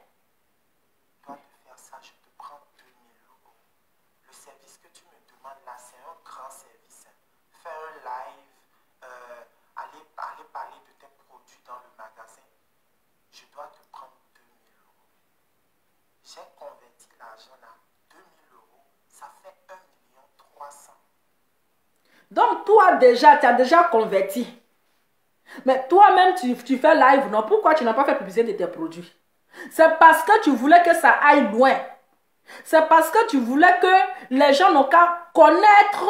Toi de faire ça, je te prends 2000 €. Le service que tu me demandes là, c'est un grand service. Faire un live, aller parler de tes produits dans le magasin. Je dois te prendre 2000 €. J'ai converti l'argent à 2000 €. Ça fait 1 300 000. Donc, toi déjà, tu as déjà converti. Mais toi-même, tu fais live, non? Pourquoi tu n'as pas fait publicité de tes produits? C'est parce que tu voulais que ça aille loin. C'est parce que tu voulais que les gens n'ont qu'à connaître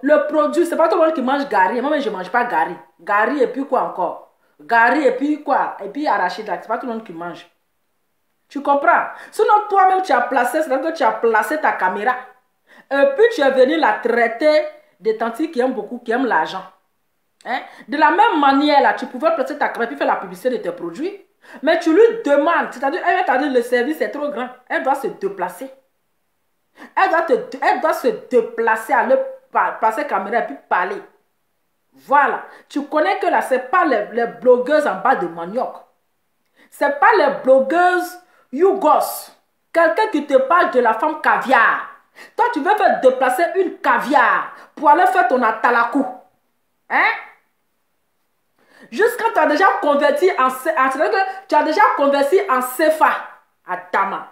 le produit. C'est pas tout le monde qui mange gari. Moi, je ne mange pas gari. Gari et puis quoi encore? Gari et puis quoi? Et puis arachide. C'est pas tout le monde qui mange. Tu comprends? Sinon, toi-même, tu as placé, c'est-à-dire que tu as placé ta caméra. Et puis, tu es venu la traiter des tantis qui aiment beaucoup, qui aiment l'argent. Hein? De la même manière, là, tu pouvais placer ta caméra et puis faire la publicité de tes produits. Mais tu lui demandes, c'est-à-dire, elle va te dire le service est trop grand. Elle doit se déplacer. Elle doit se déplacer, aller passer la caméra et puis parler. Voilà. Tu connais que là, ce n'est pas les blogueuses en bas de manioc. Ce n'est pas les blogueuses Yougos. Quelqu'un qui te parle de la femme caviar. Toi, tu veux faire déplacer une caviar pour aller faire ton atalakou. Hein? Jusqu'à tu as déjà converti en tu as déjà converti en CFA à Tama.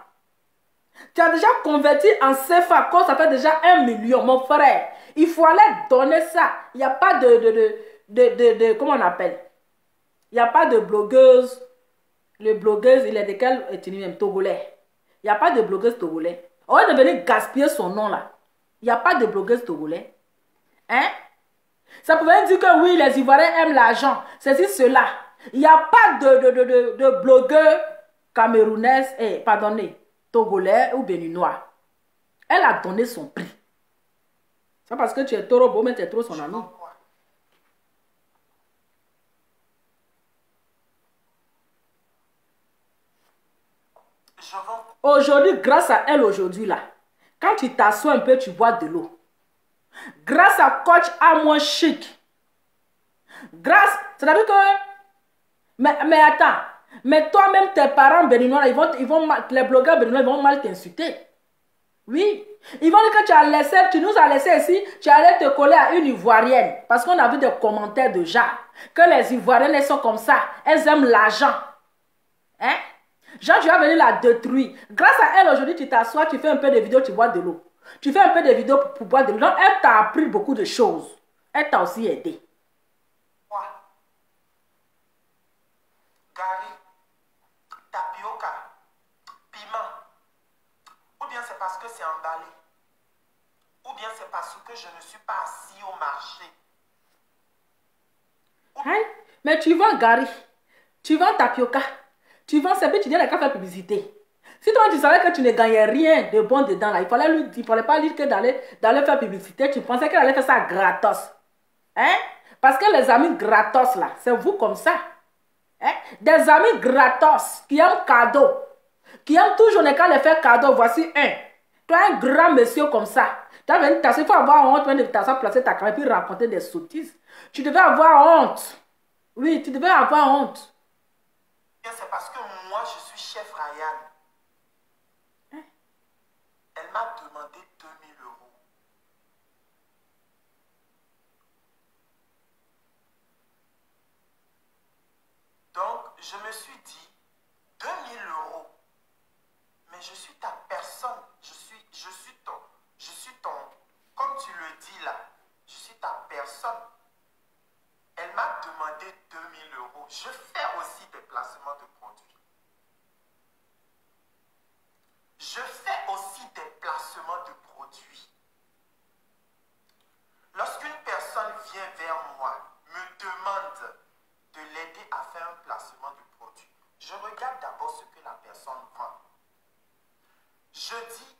Tu as déjà converti en CFA quand ça fait déjà 1 million, mon frère. Il faut aller donner ça. Il n'y a pas comment on appelle? Il n'y a pas de blogueuse. Les blogueuses, il est de quel ethnie même? Togolais. Il n'y a pas de blogueuse togolais. On va venir gaspiller son nom là. Il n'y a pas de blogueuse togolais. Hein? Ça pouvait dire que oui, les Ivoiriens aiment l'argent. C'est cela. Il n'y a pas de blogueur camerounaise, pardonnez, togolais ou béninois. Elle a donné son prix. C'est parce que tu es trop beau, mais tu es trop son ami. Aujourd'hui, grâce à elle aujourd'hui là, quand tu t'assois un peu, tu bois de l'eau. Grâce à coach Amo Chic. Grâce, c'est-à-dire que, mais attends, mais toi-même tes parents béninois, les blogueurs béninois, ils vont mal t'insulter. Oui, ils vont dire que tu nous as laissé ici, tu allais te coller à une Ivoirienne. Parce qu'on a vu des commentaires de gens, que les Ivoiriennes, elles sont comme ça, elles aiment l'argent. Hein? Genre, tu vas venir la détruire. Grâce à elle, aujourd'hui, tu t'assois, tu fais un peu de vidéos, tu bois de l'eau. Tu fais un peu de vidéos pour boire de l'eau. Donc, elle t'a appris beaucoup de choses. Elle t'a aussi aidé. Quoi? Gary, tapioca, piment. Ou bien c'est parce que c'est emballé. Ou bien c'est parce que je ne suis pas assis au marché. Hein? Mais tu vends Gary. Tu vends tapioca. Tu vends c'est tu viens de faire publicité. Si toi tu savais que tu ne gagnais rien de bon dedans, là, il fallait pas dire que d'aller faire publicité, tu pensais qu'elle allait faire ça gratos. Hein? Parce que les amis gratos là, c'est vous comme ça. Hein? Des amis gratos qui aiment cadeau, qui aiment toujours ne qu'à les faire cadeau. Voici un. Toi un grand monsieur comme ça. Tu as venu t'asseoir, il faut avoir honte de t'asseoir, placer ta caméra et puis raconter des sottises. Tu devais avoir honte. Oui, tu devais avoir honte. C'est parce que moi je suis chef Ryan. Elle m'a demandé 2000 €. Donc, je me suis dit, 2000 €, mais je suis ta personne, je suis ton, comme tu le dis là, je suis ta personne. Elle m'a demandé 2000 €. Je fais aussi des placements de produits. Je fais aussi des placements de produits. Lorsqu'une personne vient vers moi, me demande de l'aider à faire un placement de produit, je regarde d'abord ce que la personne vend. Je dis,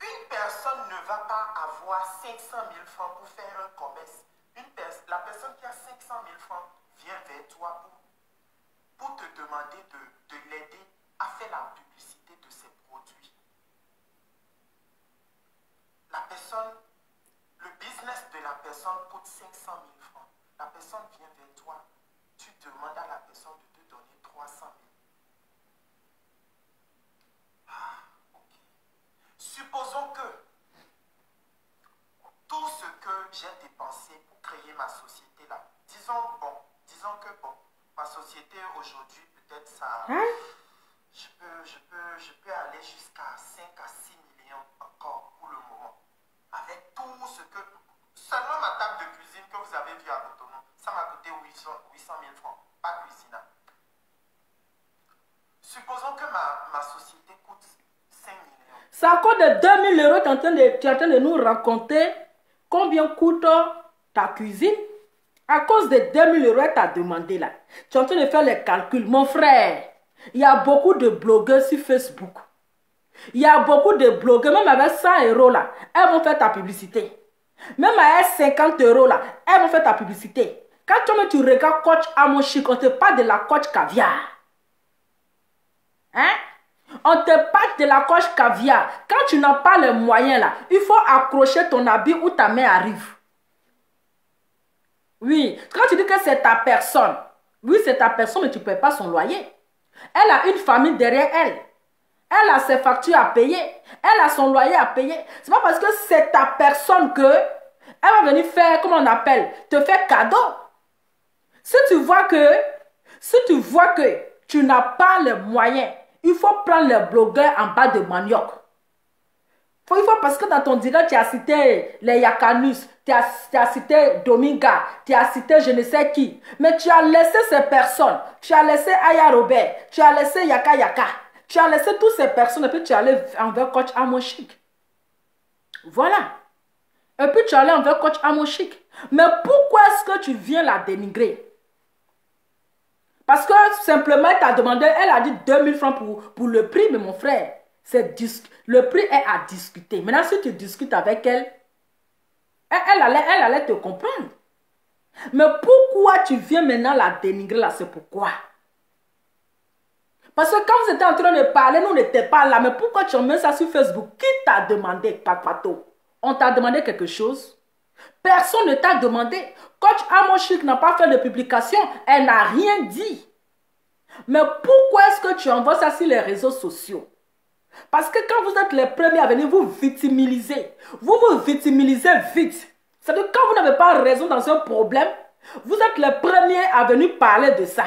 une personne ne va pas avoir 500 000 francs pour faire un commerce. La personne qui a 500 000 francs vient vers toi pour te demander de l'aider à faire la publicité de ses produits. La personne, le business de la personne coûte 500 000 francs. La personne vient vers toi. Tu demandes à la personne de te donner 300 000. Ok. Supposons que tout ce que j'ai dépensé pour créer ma société là, disons que ma société aujourd'hui, peut-être ça, je peux aller jusqu'à 5 à 6 millions encore pour le moment. Avec tout ce que, seulement ma table de cuisine que vous avez vue à Cotonou, ça m'a coûté 800 000 francs, pas cuisine. Supposons que ma société coûte 5 millions. C'est à cause de 2000 €, tu es en train de nous raconter combien coûte ta cuisine. À cause de 2000 €, tu as demandé là. Tu es en train de faire les calculs. Mon frère, il y a beaucoup de blogueurs sur Facebook. Il y a beaucoup de blogueurs, même avec 100 € là, elles vont faire ta publicité. Même avec 50 € là, elles vont faire ta publicité. Quand tu regardes coach Amo Chic, on te parle de la coach caviar. Hein? On te parle de la coach caviar. Quand tu n'as pas les moyens là, il faut accrocher ton habit où ta main arrive. Oui, quand tu dis que c'est ta personne, oui c'est ta personne, mais tu ne payes pas son loyer. Elle a une famille derrière elle. Elle a ses factures à payer. Elle a son loyer à payer. C'est pas parce que c'est ta personne que elle va venir faire, comment on appelle, te faire cadeau. Si tu vois que tu n'as pas les moyens, il faut prendre les blogueurs en bas de manioc. Il faut parce que dans ton direct, tu as cité les Yakanus, tu as cité Dominga, tu as cité je ne sais qui. Mais tu as laissé ces personnes. Tu as laissé Aya Robert, tu as laissé Yaka Yaka. Tu as laissé toutes ces personnes et puis tu es allé envers coach Amoshik. Voilà. Et puis tu es allé envers coach Amoshik. Mais pourquoi est-ce que tu viens la dénigrer? Parce que simplement, elle t'a demandé, elle a dit 2000 francs pour le prix, mais mon frère, le prix est à discuter. Maintenant, si tu discutes avec elle, elle allait te comprendre. Mais pourquoi tu viens maintenant la dénigrer là? C'est pourquoi? Parce que quand vous étiez en train de parler, nous n'étions pas là. Mais pourquoi tu mets ça sur Facebook? Qui t'a demandé, Papato? On t'a demandé quelque chose? Personne ne t'a demandé. Coach Amoshik n'a pas fait de publication. Elle n'a rien dit. Mais pourquoi est-ce que tu envoies ça sur les réseaux sociaux? Parce que quand vous êtes les premiers à venir vous victimiser, vous vous victimisez vite. C'est-à-dire quand vous n'avez pas raison dans un problème, vous êtes les premiers à venir parler de ça.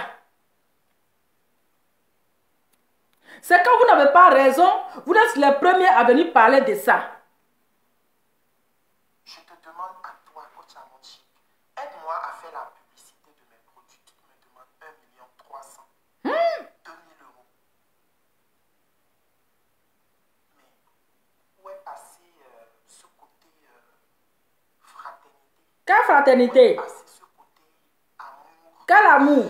C'est quand vous n'avez pas raison, vous êtes les premiers à venir parler de ça. Je te demande à toi, coach Amoshik, aide-moi à faire la publicité de mes produits. Tu me demandes 1 300 000, 2000 euros. Mais où est passé ce côté fraternité? Quelle fraternité? Où est passé ce côté amour? Quel amour?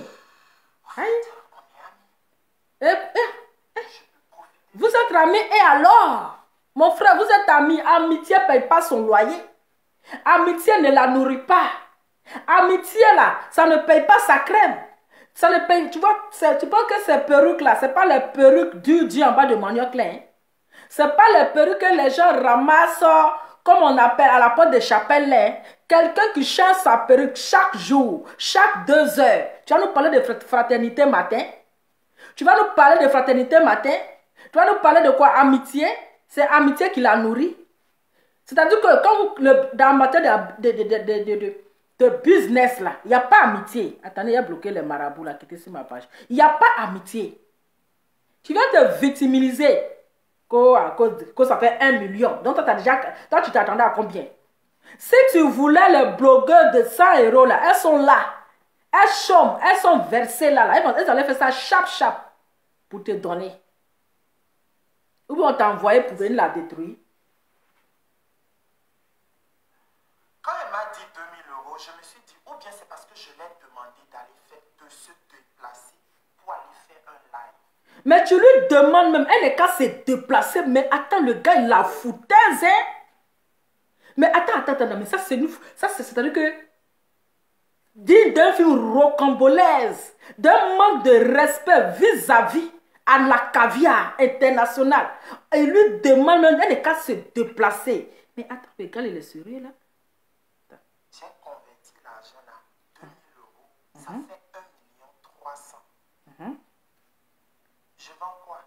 En fait, on est amis. Vous êtes amis et alors? Mon frère, vous êtes amis. Amitié ne paye pas son loyer. Amitié ne la nourrit pas. Amitié là, ça ne paye pas sa crème. Ça ne paye, tu vois, tu penses que ces perruques là, ce n'est pas les perruques du en bas de manioc là. Hein? Ce n'est pas les perruques que les gens ramassent, comme on appelle à la porte des chapelles là. Hein? Quelqu'un qui change sa perruque chaque jour, chaque 2 heures. Tu vas nous parler de fraternité matin. Tu vas nous parler de fraternité matin. Tu vas nous parler de quoi? Amitié. C'est amitié qui la nourrit. C'est-à-dire que quand vous, dans la matière de business là, il n'y a pas amitié. Attendez, il y a bloqué les marabouts là qui étaient sur ma page. Il n'y a pas amitié. Tu viens te victimiser que ça fait 1 million. Donc toi tu t'attendais à combien? Si tu voulais les blogueurs de 100 euros là, elles sont là. Elles chôment, elles sont versées là. Elles allaient faire ça chap pour te donner. Ou bien on t'a envoyé pour venir la détruire. Quand elle m'a dit 2000 euros, je me suis dit, ou bien c'est parce que je l'ai demandé de se déplacer pour aller faire un live. Mais tu lui demandes même, elle n'est qu'à se déplacer, mais attends, le gars, il la foutaise, hein? Mais attends, mais ça, c'est-à-dire que, digne d'un film rocambolaise, d'un manque de respect vis-à-vis à la caviar internationale. Et lui demande même, elle n'est qu'à se déplacer. Mais attends, le gars, il est sérieux là? J'ai converti l'argent à 2000 euros. Ça fait 1 300 000. Je vends quoi?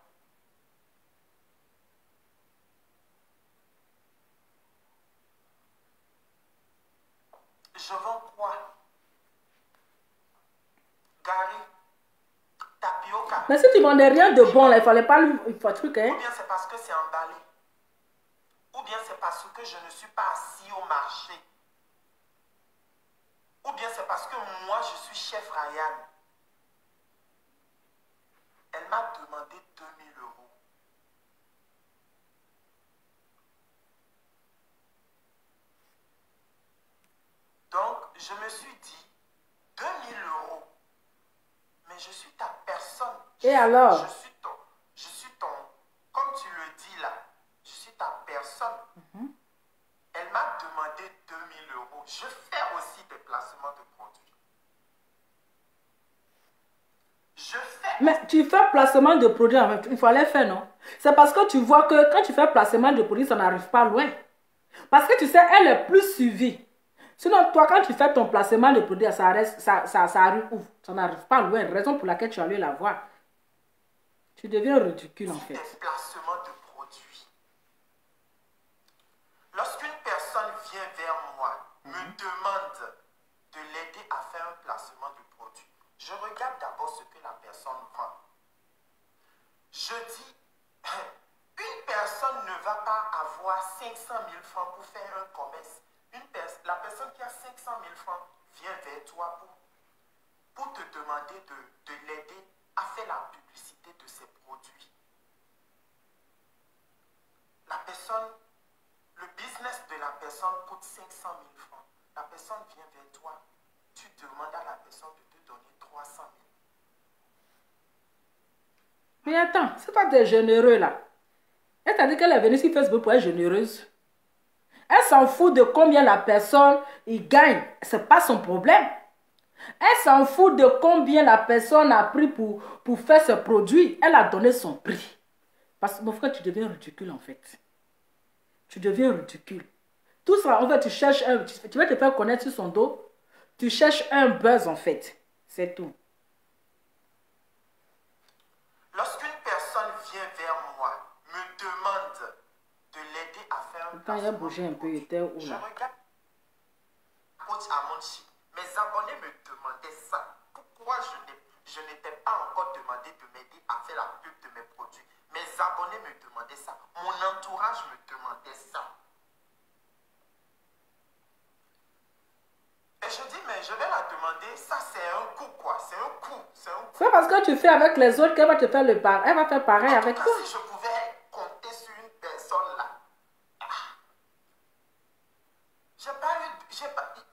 Je vends quoi? Gary, tapioca. Mais si tu vendais rien de bon, là, il fallait pas lui... Il faut un truc, hein? Ou bien c'est parce que c'est emballé. Ou bien c'est parce que je ne suis pas assis au marché. Ou bien c'est parce que moi, je suis chef Ryan. Elle m'a demandé 2000 euros. Donc, je me suis dit, 2000 euros. Mais je suis ta personne. Et alors? Je suis ton, comme tu le dis là, je suis ta personne. Elle m'a demandé 2000 euros. Je fais aussi des placements de produits. Mais tu fais placement de produits, il faut aller faire, non? C'est parce que tu vois que quand tu fais placement de produits, ça n'arrive pas loin. Parce que tu sais, elle est plus suivie. Sinon, toi, quand tu fais ton placement de produits, ça arrive où? Ça n'arrive pas loin. Raison pour laquelle tu as allé la voir. Tu deviens ridicule en Des fait. placements de produits. Lorsqu'une personne vient vers moi, me demande de l'aider à faire un placement de produit, je regarde d'abord ce que la personne vend. Je dis, une personne ne va pas avoir 500 000 francs pour faire un commerce. La personne qui a 500 000 francs vient vers toi pour te demander de l'aider à faire la publicité de ses produits. La personne, le business de la personne coûte 500 000 francs. La personne vient vers toi, tu demandes à la personne de te donner 300 000. Mais attends, c'est pas des généreux là. Elle t'a dit qu'elle est venue sur Facebook pour être généreuse. Elle s'en fout de combien la personne il gagne. C'est pas son problème. Elle s'en fout de combien la personne a pris pour faire ce produit. Elle a donné son prix. Parce que mon frère, tu deviens ridicule en fait. Tu deviens ridicule. Tout ça, en fait, tu cherches un... Tu vas te faire connaître sur son dos. Tu cherches un buzz en fait. C'est tout. Lorsqu'une personne vient vers moi, me demande de l'aider à faire un Quand il a bougé un peu, il était où je là? regarde coach à mon chic. Mes abonnés me demandaient ça. Pourquoi je n'étais pas encore demandé de m'aider à faire la pub de mes produits? Mes abonnés me demandaient ça. Mon entourage me demandait ça. Et je dis, mais je vais la demander, ça c'est un coup quoi, c'est un coup, c'est un coup. C'est parce que tu fais avec les autres qu'elle va te faire le pareil. Elle va faire pareil avec toi. Si je pouvais compter sur une personne là, j'ai pas eu,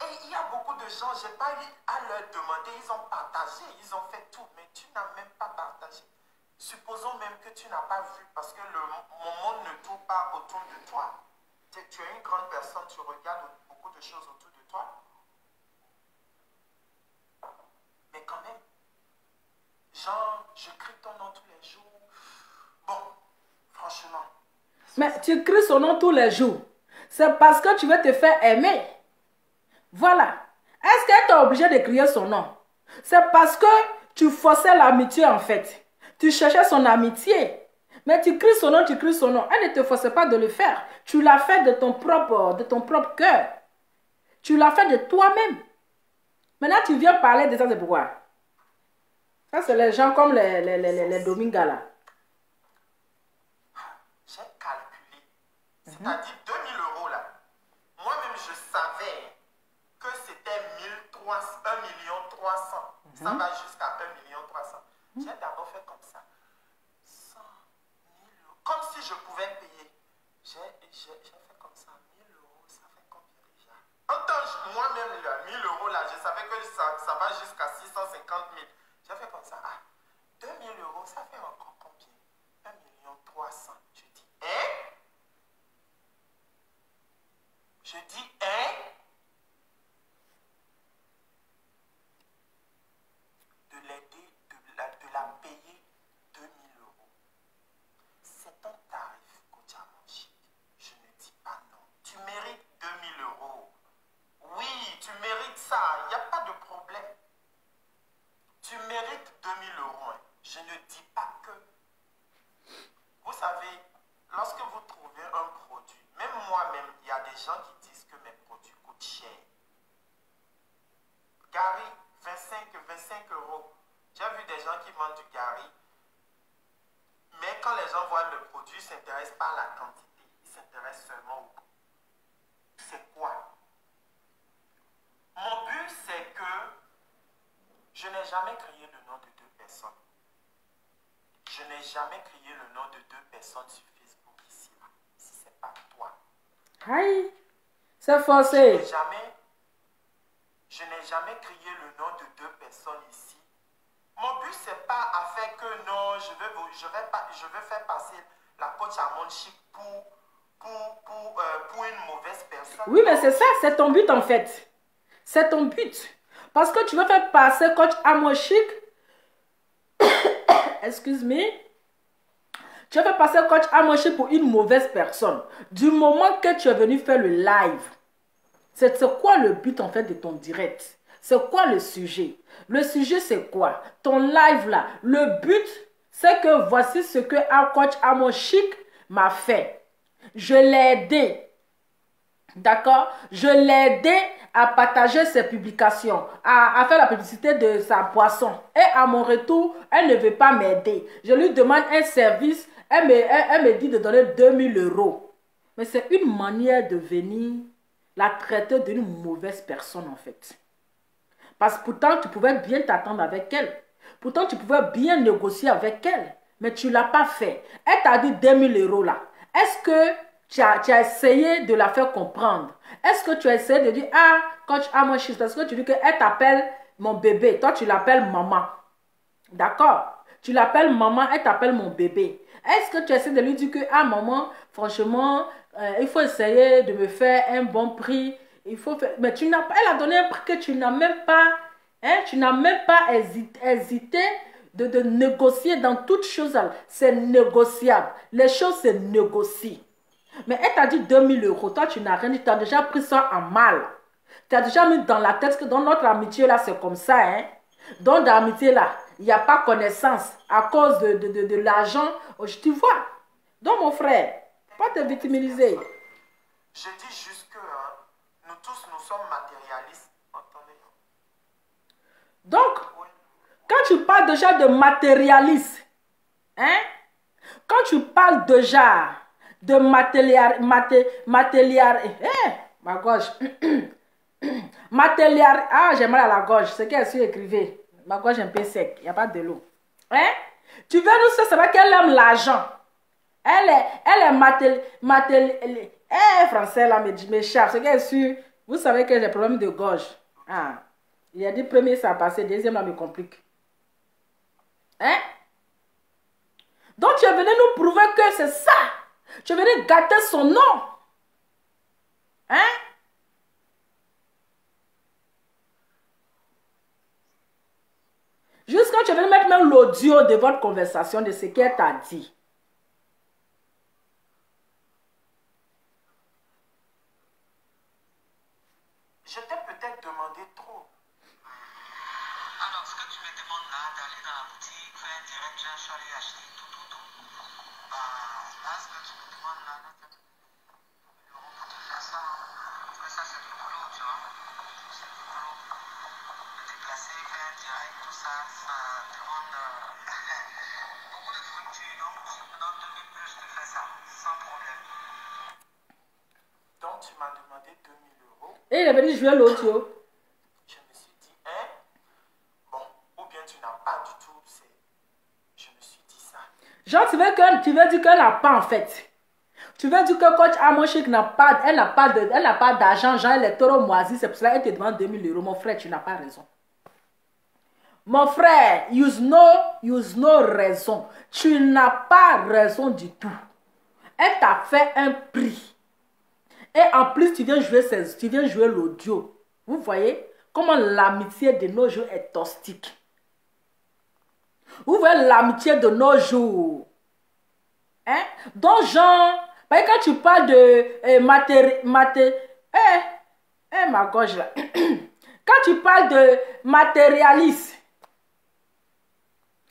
et il y a beaucoup de gens, j'ai pas eu à leur demander, ils ont partagé, ils ont fait tout, mais tu n'as même pas partagé. Supposons même que tu n'as pas vu, parce que mon monde ne tourne pas autour de toi. Tu es une grande personne, tu regardes beaucoup de choses autour de toi. Mais quand même, genre, je crie ton nom tous les jours. Bon, franchement. Mais tu cries son nom tous les jours. C'est parce que tu veux te faire aimer. Voilà. Est-ce qu'elle t'a obligé de crier son nom? C'est parce que tu forçais l'amitié en fait. Tu cherchais son amitié. Mais tu cries son nom, tu cries son nom. Elle ne te forçait pas de le faire. Tu l'as fait de ton propre cœur. Tu l'as fait de toi-même. Maintenant, tu viens parler de ça, c'est pourquoi? Ça, c'est les gens comme les Domingas là. J'ai calculé. C'est-à-dire 2000 euros là. Moi-même, je savais que c'était 1 300 000. Ça va jusqu'à 1 300 000. J'ai d'abord fait comme ça. 100 000 euros. Comme si je pouvais payer. J'ai fait comme ça. 1000 euros, ça fait combien déjà? Moi-même, 1000 euros là, je savais que ça va jusqu'à 650 000. J'ai fait comme ça. Ah, 2000 euros, ça fait encore combien? 1 300 000. Je dis, hein? Je dis, hein? De l'aider, de la payer 2000 euros. C'est ton tarif, coach à mon chic. Je ne dis pas non. Tu mérites 2000 euros. Oui, tu mérites ça. Il n'y a pas de problème. Tu mérites 2000 euros. Hein. Je ne dis pas que... Vous savez, lorsque vous trouvez un produit, même moi-même, il y a des gens qui disent que mes produits coûtent cher. Gary, 25 euros. J'ai vu des gens qui vendent du Gary. Mais quand les gens voient le produit, ils ne s'intéressent pas à la quantité. Ils s'intéressent seulement au coût. C'est quoi? Mon but, c'est que je n'ai jamais crié le nom de deux personnes. Je n'ai jamais crié le nom de deux personnes sur Facebook ici, là. Si ce n'est pas toi. Aïe, c'est forcé. Je n'ai jamais crié le nom de deux personnes ici. Mon but, ce n'est pas à faire que non, je veux faire passer la coach à mon chic pour une mauvaise personne. Oui, mais c'est ça, c'est ton but en fait. C'est ton but. Parce que tu veux faire passer coach à mon chic. Excuse-moi. Tu veux faire passer coach à mon chic pour une mauvaise personne. Du moment que tu es venu faire le live. C'est quoi le but en fait de ton direct? C'est quoi le sujet? Le sujet c'est quoi? Ton live là, le but c'est que voici ce que un coach Amo Chic m'a fait. Je l'ai aidé. D'accord? Je l'ai aidé à partager ses publications, à faire la publicité de sa boisson. Et à mon retour, elle ne veut pas m'aider. Je lui demande un service, elle me dit de donner 2000 euros. Mais c'est une manière de venir la traiter d'une mauvaise personne en fait. Parce que pourtant, tu pouvais bien t'attendre avec elle. Pourtant, tu pouvais bien négocier avec elle. Mais tu ne l'as pas fait. Elle t'a dit 2000 euros là. Est-ce que tu as essayé de la faire comprendre? Est-ce que tu as essayé de dire, ah, coach Amo Chic, parce que tu dis qu'elle t'appelle mon bébé. Toi, tu l'appelles maman. D'accord? Tu l'appelles maman, elle t'appelle mon bébé. Est-ce que tu essaies de lui dire que, ah, maman, franchement, il faut essayer de me faire un bon prix. Il faut faire... Mais tu n'as pas... Elle a donné un prix que tu n'as même pas... Hein, tu n'as même pas hésité de négocier dans toutes choses. C'est négociable. Les choses se négocient. Mais elle t'a dit 2000 euros. Toi, tu n'as rien dit. Tu as déjà pris ça en mal. Tu as déjà mis dans la tête que dans notre amitié, là, c'est comme ça. Hein? Dans l'amitié, là, il n'y a pas connaissance à cause de l'argent. Tu vois. Donc, mon frère, pas te victimiser. Je dis juste que nous tous, nous sommes matérialistes. Entendez? Donc, quand tu parles déjà de matérialisme, hein? Quand tu parles déjà de matériel, ma gorge. Matériel, ah, j'ai mal à la gorge, c'est qu'elle s'est écrivée. Ma gorge est un peu sec, il n'y a pas de l'eau. Hein? Tu veux nous savoir qu'elle aime l'argent. Elle est français là, m'échappe. C'est qu'elle est sûre. Vous savez que j'ai problème de gorge. Ah. Il a dit premier ça a passé, deuxième là me complique. Hein? Donc tu es venu nous prouver que c'est ça. Tu es venu gâter son nom. Hein? Jusqu'à tu es venu mettre même l'audio de votre conversation de ce qu'elle t'a dit. Je t'ai peut-être demandé trop. Alors, ce que tu me demandes là, d'aller dans la boutique, faire un direct, je suis allé acheter tout. Là, ce que tu me demandes là, c'est pour te faire ça. Parce que ça, c'est du boulot, tu vois. C'est du boulot. Me déplacer, faire un direct, tout ça, ça demande beaucoup de structure. Donc, tu me donnes 2000 plus, je te fais ça, sans problème. Donc, tu m'as demandé 2000 euros. Et il avait dit, je veux l'audio. Je me suis dit, hein? Bon, ou bien tu n'as pas du tout. Je me suis dit ça. Genre, tu veux dire qu'elle n'a pas en fait. Tu veux dire que coach Amo Chic n'a pas, elle n'a pas d'argent, genre elle est trop moisie, c'est pour cela qu'elle te demande 2000 euros. Mon frère, tu n'as pas raison. Mon frère, you no raison. Tu n'as pas raison du tout. Elle t'a fait un prix. Et en plus, tu viens jouer l'audio. Vous voyez comment l'amitié de nos jours est toxique. Vous voyez l'amitié de nos jours. Hein? Donc, genre, quand tu parles de ma gorge là. Quand tu parles de matérialisme,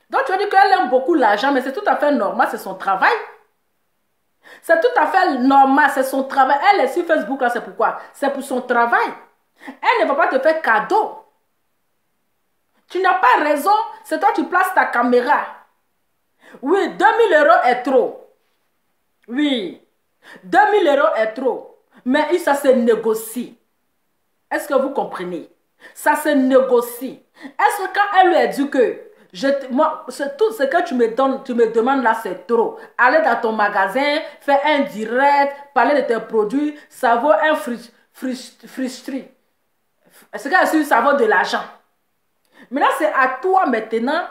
donc tu vas dire qu'elle aime beaucoup l'argent, mais c'est tout à fait normal, c'est son travail. C'est tout à fait normal, c'est son travail. Elle est sur Facebook là, c'est pourquoi? C'est pour son travail. Elle ne va pas te faire cadeau. Tu n'as pas raison, c'est toi qui places ta caméra. Oui, 2000 euros est trop. Oui, 2000 euros est trop. Mais ça se négocie. Est-ce que vous comprenez? Ça se négocie. Est-ce que quand elle lui a dit que tout ce que tu me demandes là, c'est trop. Aller dans ton magasin, faire un direct, parler de tes produits, ça vaut un frustré. Est-ce que ça vaut de l'argent? Maintenant, c'est à toi maintenant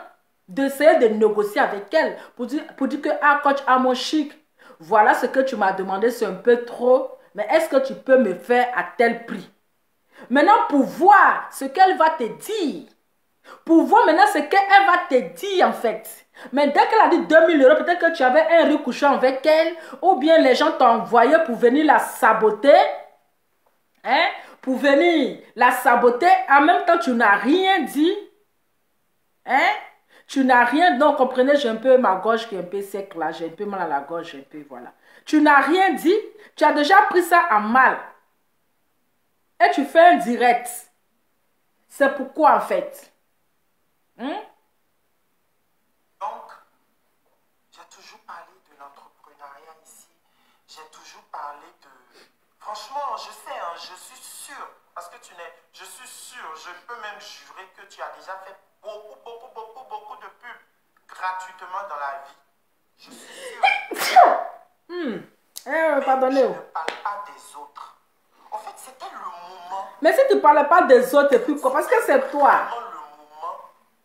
d'essayer de négocier avec elle pour dire que, ah, coach Amo Chic, voilà ce que tu m'as demandé, c'est un peu trop, mais est-ce que tu peux me faire à tel prix? Maintenant, pour voir ce qu'elle va te dire, pour voir maintenant ce qu'elle va te dire en fait. Mais dès qu'elle a dit 2000 euros, peut-être que tu avais un riz couchant avec elle, ou bien les gens t'ont envoyé pour venir la saboter, hein? Pour venir la saboter, en même temps tu n'as rien dit, hein? Tu n'as rien, donc comprenez, j'ai un peu ma gorge qui est un peu sec là, j'ai un peu mal à la gorge, un peu, voilà. Tu n'as rien dit, tu as déjà pris ça à mal. Et tu fais un direct. C'est pourquoi en fait. Donc, j'ai toujours parlé de l'entrepreneuriat ici. J'ai toujours parlé de... Franchement, je sais, hein, je suis sûr, parce que tu n'es... Je suis sûr, je peux même jurer que tu as déjà fait beaucoup de pubs gratuitement dans la vie. Je suis sûr. Pardonnez. Je ne parle pas des autres. En fait, c'était le moment. Mais si tu ne parlais pas des autres, et puis quoi? Parce que c'est toi. Vraiment le moment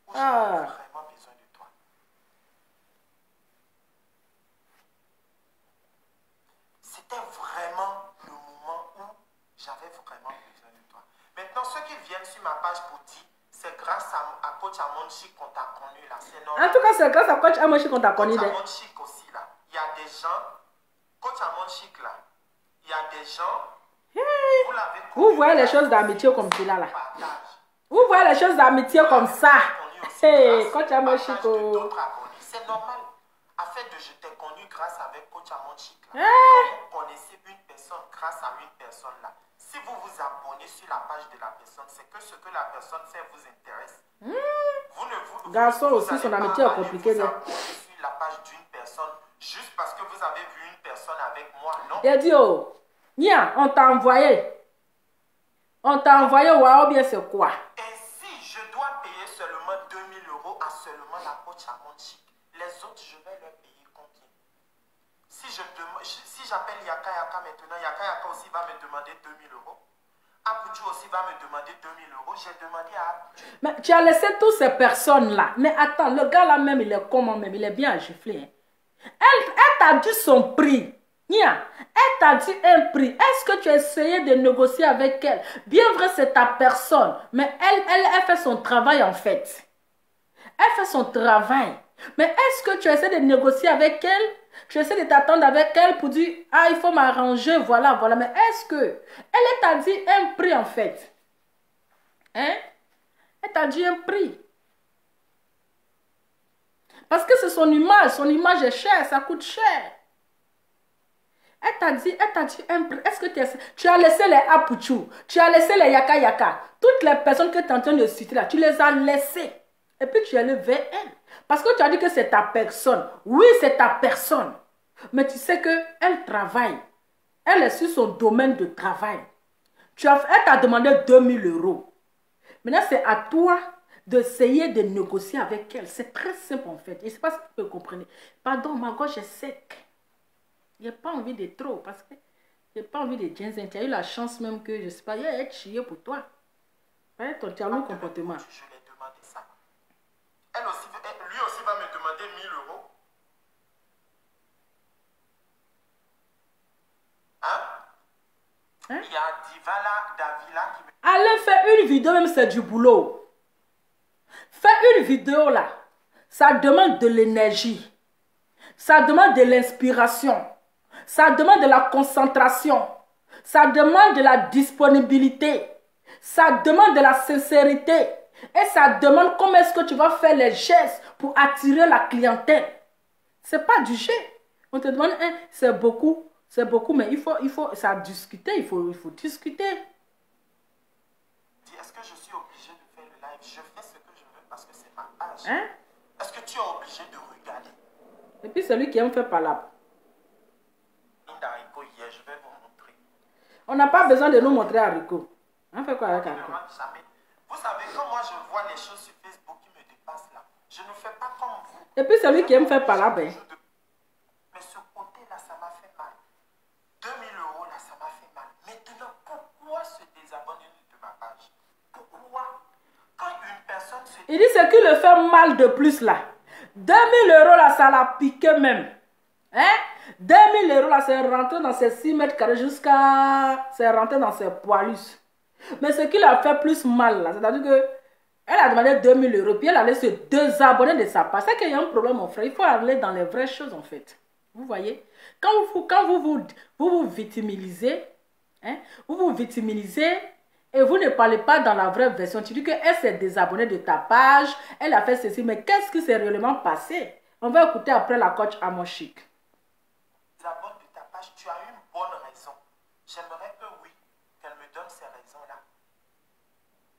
où j'avais vraiment besoin de toi. C'était vraiment le moment où j'avais vraiment besoin de toi. Maintenant, ceux qui viennent sur ma page pour dire, c'est grâce à Coach Amonchi qu'on t'a connu là. C'est normal. En tout cas, c'est grâce à Coach Amonchi qu'on t'a connu. Coach Amonchi aussi là. Il y a des gens, Coach Amonchi là, il y a des gens, vous voyez les choses d'amitié comme cela là. Vous voyez les choses d'amitié comme ça. Hey, Coach Amonchi. C'est normal. En fait, je t'ai connu grâce avec Coach Amonchi. Quand vous connaissez une personne grâce à une personne là, si vous vous abonnez sur la page de la personne, c'est que ce que la personne fait vous intéresse. Garçon aussi, son amitié est compliquée. Vous sur la page d'une personne juste parce que vous avez vu une personne avec moi, non? Il a dit, oh, Nia, on t'a envoyé. On t'a envoyé, ou bien c'est quoi? Et si je dois payer seulement 2000 € à seulement la Coach Amonchi, les autres, je vais leur payer combien? Si j'appelle Yaka Yaka maintenant, Yaka Yaka aussi va me demander 2000 €. Apuchu aussi va me demander 2000 €. J'ai demandé à Apuchu. Mais tu as laissé toutes ces personnes-là. Mais attends, le gars là même, il est comment même? Il est bien agiflé. Hein? Elle t'a dit son prix. Nia, elle t'a dit un prix. Est-ce que tu as essayé de négocier avec elle? Bien vrai, c'est ta personne. Mais elle fait son travail en fait. Elle fait son travail. Mais est-ce que tu essaies de négocier avec elle? Tu essaies de t'attendre avec elle pour dire, ah, il faut m'arranger, voilà, voilà. Mais est-ce que elle t'a dit un prix en fait? Hein? Elle t'a dit un prix. Parce que c'est son image est chère, ça coûte cher. Elle t'a dit un prix. Est-ce que tu as laissé les Apuchu, tu as laissé les Yaka Yaka, toutes les personnes que tu es en train de citer là, tu les as laissées. Et puis tu es allé vers elle. Parce que tu as dit que c'est ta personne. Oui, c'est ta personne. Mais tu sais qu'elle travaille. Elle est sur son domaine de travail. Elle t'a demandé 2000 €. Maintenant, c'est à toi d'essayer de négocier avec elle. C'est très simple en fait. Je ne sais pas si vous comprenez. Pardon, ma gorge est sec. Je n'ai pas envie de trop. Parce que je n'ai pas envie de ginzin. Tu as eu la chance même que, je ne sais pas, il y a être chié pour toi. Ton tableau comportement. Je lui ai demandé ça. Lui aussi va me demander 1000 €. Hein? Il y a Divala Davila qui me... Allez faire une vidéo, même c'est du boulot. Faire une vidéo là, ça demande de l'énergie. Ça demande de l'inspiration. Ça demande de la concentration. Ça demande de la disponibilité. Ça demande de la sincérité. Et ça demande comment est-ce que tu vas faire les gestes pour attirer la clientèle. C'est pas du jeu. On te demande, hein, c'est beaucoup, mais il faut ça discuter, il faut discuter. Est-ce que je suis obligé de faire le live? Je fais ce que je veux parce que c'est ma page. Hein? Est-ce que tu es obligé de regarder? Et puis celui qui aime faire palabre. Hier, je vais vous montrer. On n'a pas besoin de nous montrer Haricot. On fait quoi avec Haricot? Vous savez, quand moi je vois les choses sur Facebook qui me dépassent là, je ne fais pas comme vous. Et puis celui qui aime faire palabre. Mais ce côté là, ça m'a fait mal. 2000 € là, ça m'a fait mal. Maintenant, pourquoi se désabonner de ma page? Pourquoi? Quand une personne se... Il dit ce qui le fait mal de plus là. 2000 € là, ça l'a piqué même. Hein? 2000 € là, c'est rentré dans ses 6 mètres carrés jusqu'à... C'est rentré dans ses poilus. Mais ce qui l'a fait plus mal là, c'est-à-dire que elle a demandé 2000 €, puis elle allait se désabonner de sa page. C'est qu'il y a un problème, mon frère. Il faut aller dans les vraies choses en fait. Vous voyez? Quand vous victimisez, hein, vous vous victimisez Et vous ne parlez pas dans la vraie version. Tu dis qu'elle s'est désabonnée de ta page, elle a fait ceci, mais qu'est-ce qui s'est réellement passé? On va écouter après la coach Amon Chic. Désabonne de ta page, tu as une bonne raison. J'aimerais que oui, qu'elle me donne ces raisons-là.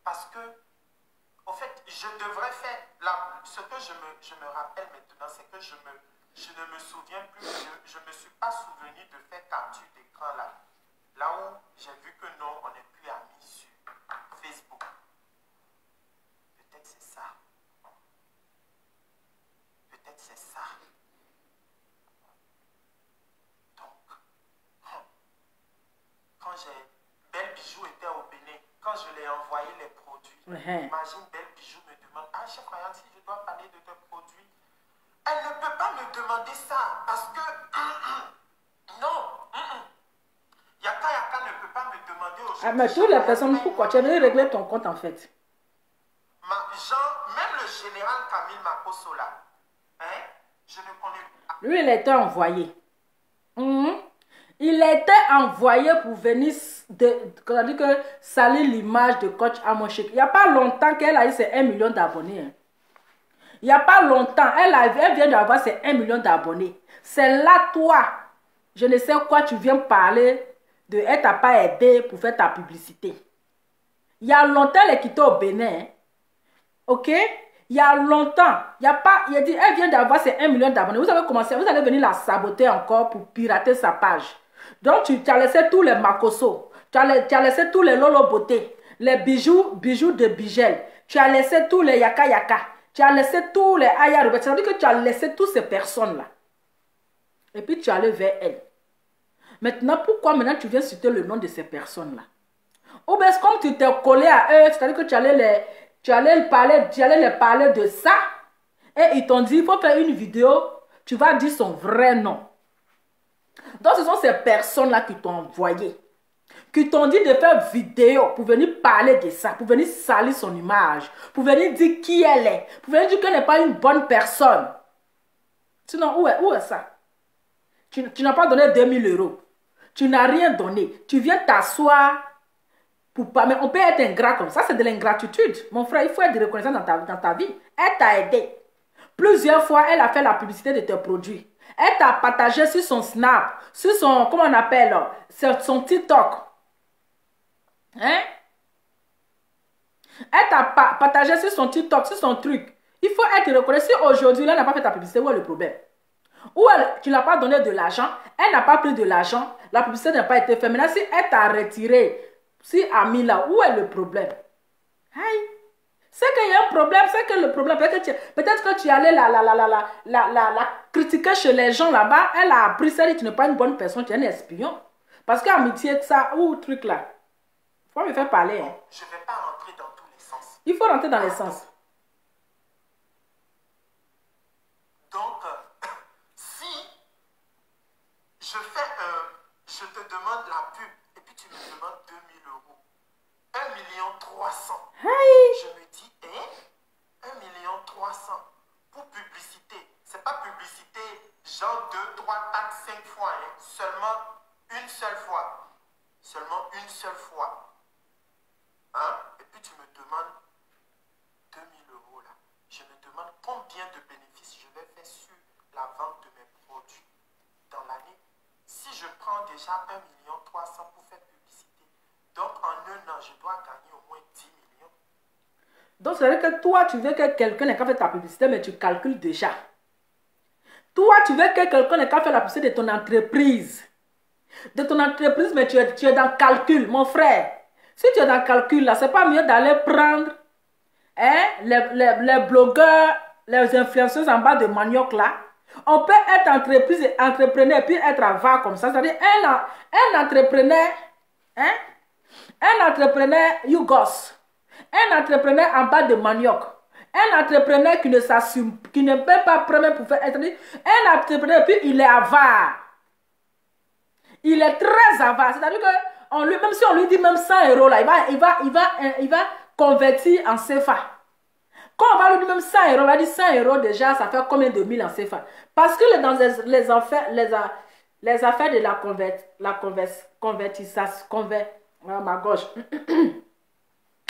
Parce que, au fait, je devrais faire, ce que je me rappelle maintenant, c'est que je ne me souviens plus, je ne me suis pas souvenu de faire capture d'écran là. Là où j'ai vu que non, on n'est plus amis sur Facebook. Peut-être c'est ça. Peut-être c'est ça. Donc, quand Belle Bijou était au Bénin, quand je lui ai envoyé les produits, imagine Belle Bijou me demande, ah, chef Marianne, si je dois parler de tes produits, elle ne peut pas me demander ça parce que, non, Yaka ne peut pas me demander aujourd'hui. Ah, mais toutes les personnes, pourquoi tu aimerais régler ton compte en fait? Même le général Camille Makosso là, hein, je ne connais pas. Lui, il était envoyé. Il était envoyé pour venir salir l'image de coach Amon Chic. Il n'y a pas longtemps qu'elle a eu ses 1 million d'abonnés. Hein. Il n'y a pas longtemps, elle vient d'avoir ses 1 million d'abonnés. C'est là, toi, je ne sais quoi, tu viens parler de elle t'a pas aidé pour faire ta publicité. Il y a longtemps, elle est quittée au Bénin. Hein. Ok? Il y a longtemps, il dit, elle vient d'avoir ses 1 million d'abonnés. Vous avez commencé, vous allez venir la saboter encore pour pirater sa page. Donc, tu as laissé tous les Makosso, tu as laissé tous les Lolo Beauté, les bijoux de Bigel, tu as laissé tous les Yaka, tu as laissé tous les Aya Robert. Ça veut dire que tu as laissé toutes ces personnes-là. Et puis, tu es allé vers elle. Maintenant, pourquoi maintenant tu viens citer le nom de ces personnes-là? Ou bien, comme tu t'es collé à eux, c'est-à-dire que tu allais les parler de ça, et ils t'ont dit, il faut faire une vidéo, tu vas dire son vrai nom. Donc, ce sont ces personnes-là qui t'ont envoyé, qui t'ont dit de faire vidéo pour venir parler de ça, pour venir salir son image, pour venir dire qui elle est, pour venir dire qu'elle n'est pas une bonne personne. Sinon, où est ça? Tu n'as pas donné 2000 €. Tu n'as rien donné. Tu viens t'asseoir pour pas. Mais on peut être ingrat comme ça. C'est de l'ingratitude. Mon frère, il faut être reconnaissant dans ta vie. Elle t'a aidé. Plusieurs fois, elle a fait la publicité de tes produits. Elle t'a partagé sur son Snap, sur son, comment on appelle, son TikTok. Hein? Elle t'a partagé sur son TikTok, sur son truc. Il faut être reconnaissant. Si aujourd'hui, elle n'a pas fait ta publicité, où est le problème? Ou tu n'as pas donné de l'argent, elle n'a pas pris de l'argent, la publicité n'a pas été faite. Maintenant, si elle t'a retiré, si Amila, où est le problème? Aïe. C'est qu'il y a un problème, c'est que le problème, peut-être que tu allais la critiquer chez les gens là-bas, elle a appris ça, tu n'es pas une bonne personne, tu es un espion. Parce qu'amitié, ça, ou truc là. Il faut me faire parler. Hein. Je ne vais pas rentrer dans tous les sens. Il faut rentrer dans les sens. Donc, si je te demande la pub et puis tu me demandes 2000 €, 1 300 000. Hey. Je me dis, 1 300 000 pour publicité. C'est pas publicité genre 2, 3, 4, 5 fois. Hein. Seulement une seule fois. Seulement une seule fois. Hein? Et puis tu me demandes 2000 € là. Je me demande combien de bénéfices je vais faire sur la vente de mes produits dans l'année. Si je prends déjà 1 300 000 pour faire publicité, donc en 1 an, je dois gagner au moins 10 millions. Donc, c'est vrai que toi, tu veux que quelqu'un n'ait qu'à faire ta publicité, mais tu calcules déjà. Toi, tu veux que quelqu'un n'ait qu'à faire la publicité de ton entreprise. De ton entreprise, mais tu es dans le calcul, mon frère. Si tu es dans le calcul, là, c'est pas mieux d'aller prendre les blogueurs, les influenceurs en bas de manioc, là. On peut être entreprise et entrepreneur, puis être avare comme ça. C'est-à-dire, un entrepreneur, hein? Un entrepreneur Yougos. Un entrepreneur en bas de manioc. Un entrepreneur qui ne s'assume, qui ne peut pas prendre pour faire être. Un entrepreneur, puis il est avare. Il est très avare. C'est-à-dire que même si on lui dit même 100 €, là, il va convertir en CFA. Quand on va lui dire même 100 €, on va dire 100 € déjà, ça fait combien de mille en CFA? Parce que dans les affaires de la convertissation, ma gauche.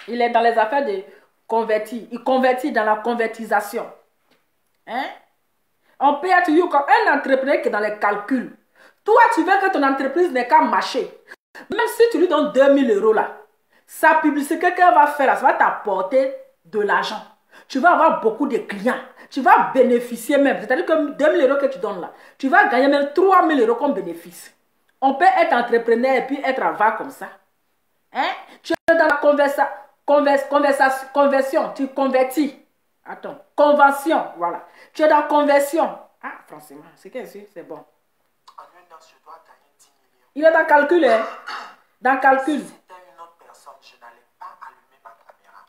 Il est dans les affaires de convertir. Il convertit dans la convertisation. Hein? On peut être comme un entrepreneur qui est dans les calculs. Toi, tu veux que ton entreprise n'ait qu'à marcher. Même si tu lui donnes 2000 euros là, sa publicité qu'elle va faire là, ça va t'apporter de l'argent. Tu vas avoir beaucoup de clients. Tu vas bénéficier même. C'est-à-dire que 2000 euros que tu donnes là, tu vas gagner même 3000 euros comme bénéfice. On peut être entrepreneur et puis être avare comme ça. Hein? Tu es dans la conversion, tu convertis. Attends, convention, voilà. Tu es dans conversion. Ah, franchement, c'est qu'est-ce que c'est bon. En une heure, je dois gagner 10 millions. Il est dans le calcul, hein? Dans le calcul. Si c'était une autre personne, je n'allais pas allumer ma caméra.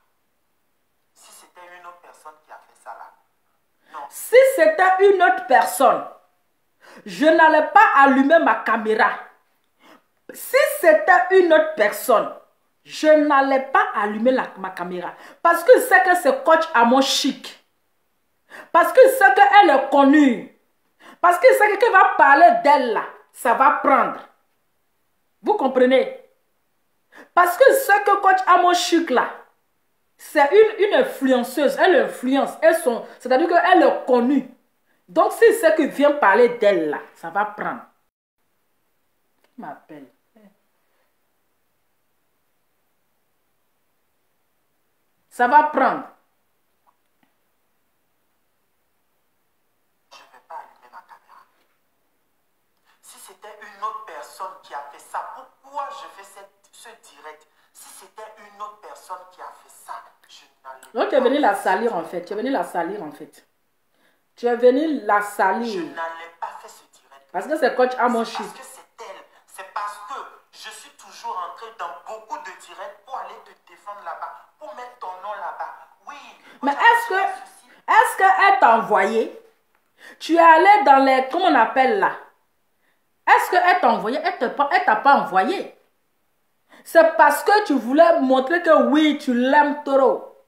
Si c'était une autre personne qui a fait ça là, non. Si c'était une autre personne, je n'allais pas allumer ma caméra. Si c'était une autre personne, je n'allais pas allumer ma caméra. Parce que c'est que c'est coach à mon chic. Parce que c'est qu'elle est connue. Parce que c'est que quelqu'un va parler d'elle là, ça va prendre. Vous comprenez? Parce que ce que coach à mon chic là, c'est une influenceuse. Elle influence. C'est-à-dire qu'elle est connue. Donc si c'est que vient parler d'elle là, ça va prendre. Qui m'appelle? Ça va prendre. Je ne vais pas allumer ma caméra. Si c'était une autre personne qui a fait ça, pourquoi je fais ce direct? Si c'était une autre personne qui a fait ça, je n'allais pas. Donc tu es venu la salir en fait. Tu es venu la salir en fait. Tu es venu la salir. Je n'allais pas faire ce direct. Parce que c'est coach à mon chic. Parce que c'est elle. C'est parce que je suis toujours entré dans beaucoup de directs pour aller te défendre là-bas, pour mettre ton nom là-bas. Oui. Mais est-ce qu'elle t'a envoyé? Tu es allé dans les... Comment on appelle là? Est-ce qu'elle t'a envoyé? Elle t'a pas envoyé. C'est parce que tu voulais montrer que oui, tu l'aimes trop.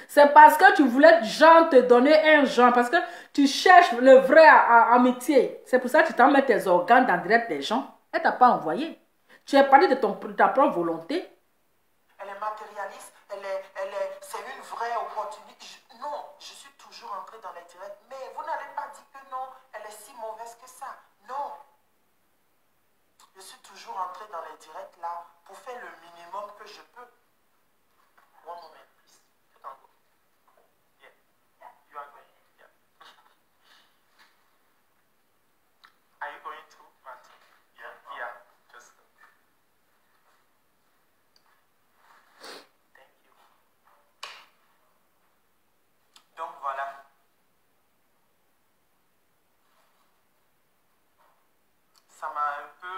C'est parce que tu voulais genre te donner un genre. Parce que tu cherches le vrai amitié. C'est pour ça que tu t'en mets tes organes dans le direct des gens. Elle t'a pas envoyé. Tu es parti de ta propre volonté. Elle est matérialiste. C'est une vraie opportunité. Non, je suis toujours entré dans les directs. Mais vous n'allez pas dire que non, elle est si mauvaise que ça. Non. Je suis toujours entré dans les directs là pour faire le minimum que je peux. One moment, please. You can go. Yeah. You are going. Yeah. Are you going to, Martin? Yeah. Yeah. Just go. Thank you. Donc voilà. Ça m'a un peu...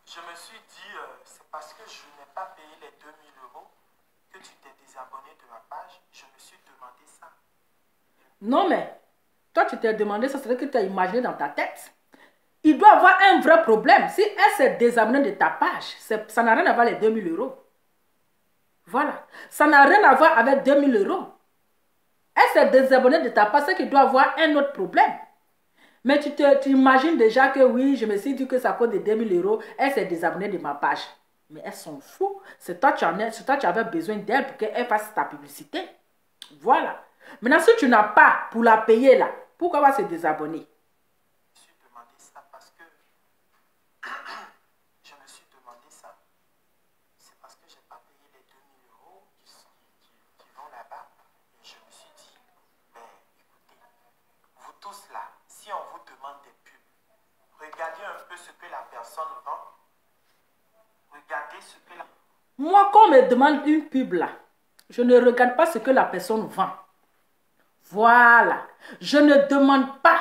Je me suis dit, c'est parce que je n'ai pas payé les 2000 euros que tu t'es désabonné de ma page. Je me suis demandé ça. Non mais, toi tu t'es demandé ça, c'est que tu as imaginé dans ta tête. Il doit avoir un vrai problème. Si elle s'est désabonnée de ta page, ça n'a rien à voir avec les 2000 euros. Voilà. Ça n'a rien à voir avec 2000 euros. Elle s'est désabonnée de ta page, c'est qu'il doit avoir un autre problème. Mais tu imagines déjà que oui, je me suis dit que ça coûte de 2000 euros, elle s'est désabonnée de ma page. Mais elle s'en fout. C'est toi, tu avais besoin d'elle pour qu'elle fasse ta publicité. Voilà. Maintenant, si tu n'as pas pour la payer là, pourquoi va se désabonner? Je me suis demandé ça parce que... je me suis demandé ça. C'est parce que je n'ai pas payé les 2000 euros qui vont là-bas. Et je me suis dit, ben écoutez, vous tous là, si on vous demande des pubs, regardez un peu ce que la personne vend. Regardez ce que la... Moi, quand on me demande une pub là, je ne regarde pas ce que la personne vend. Voilà. Je ne demande pas.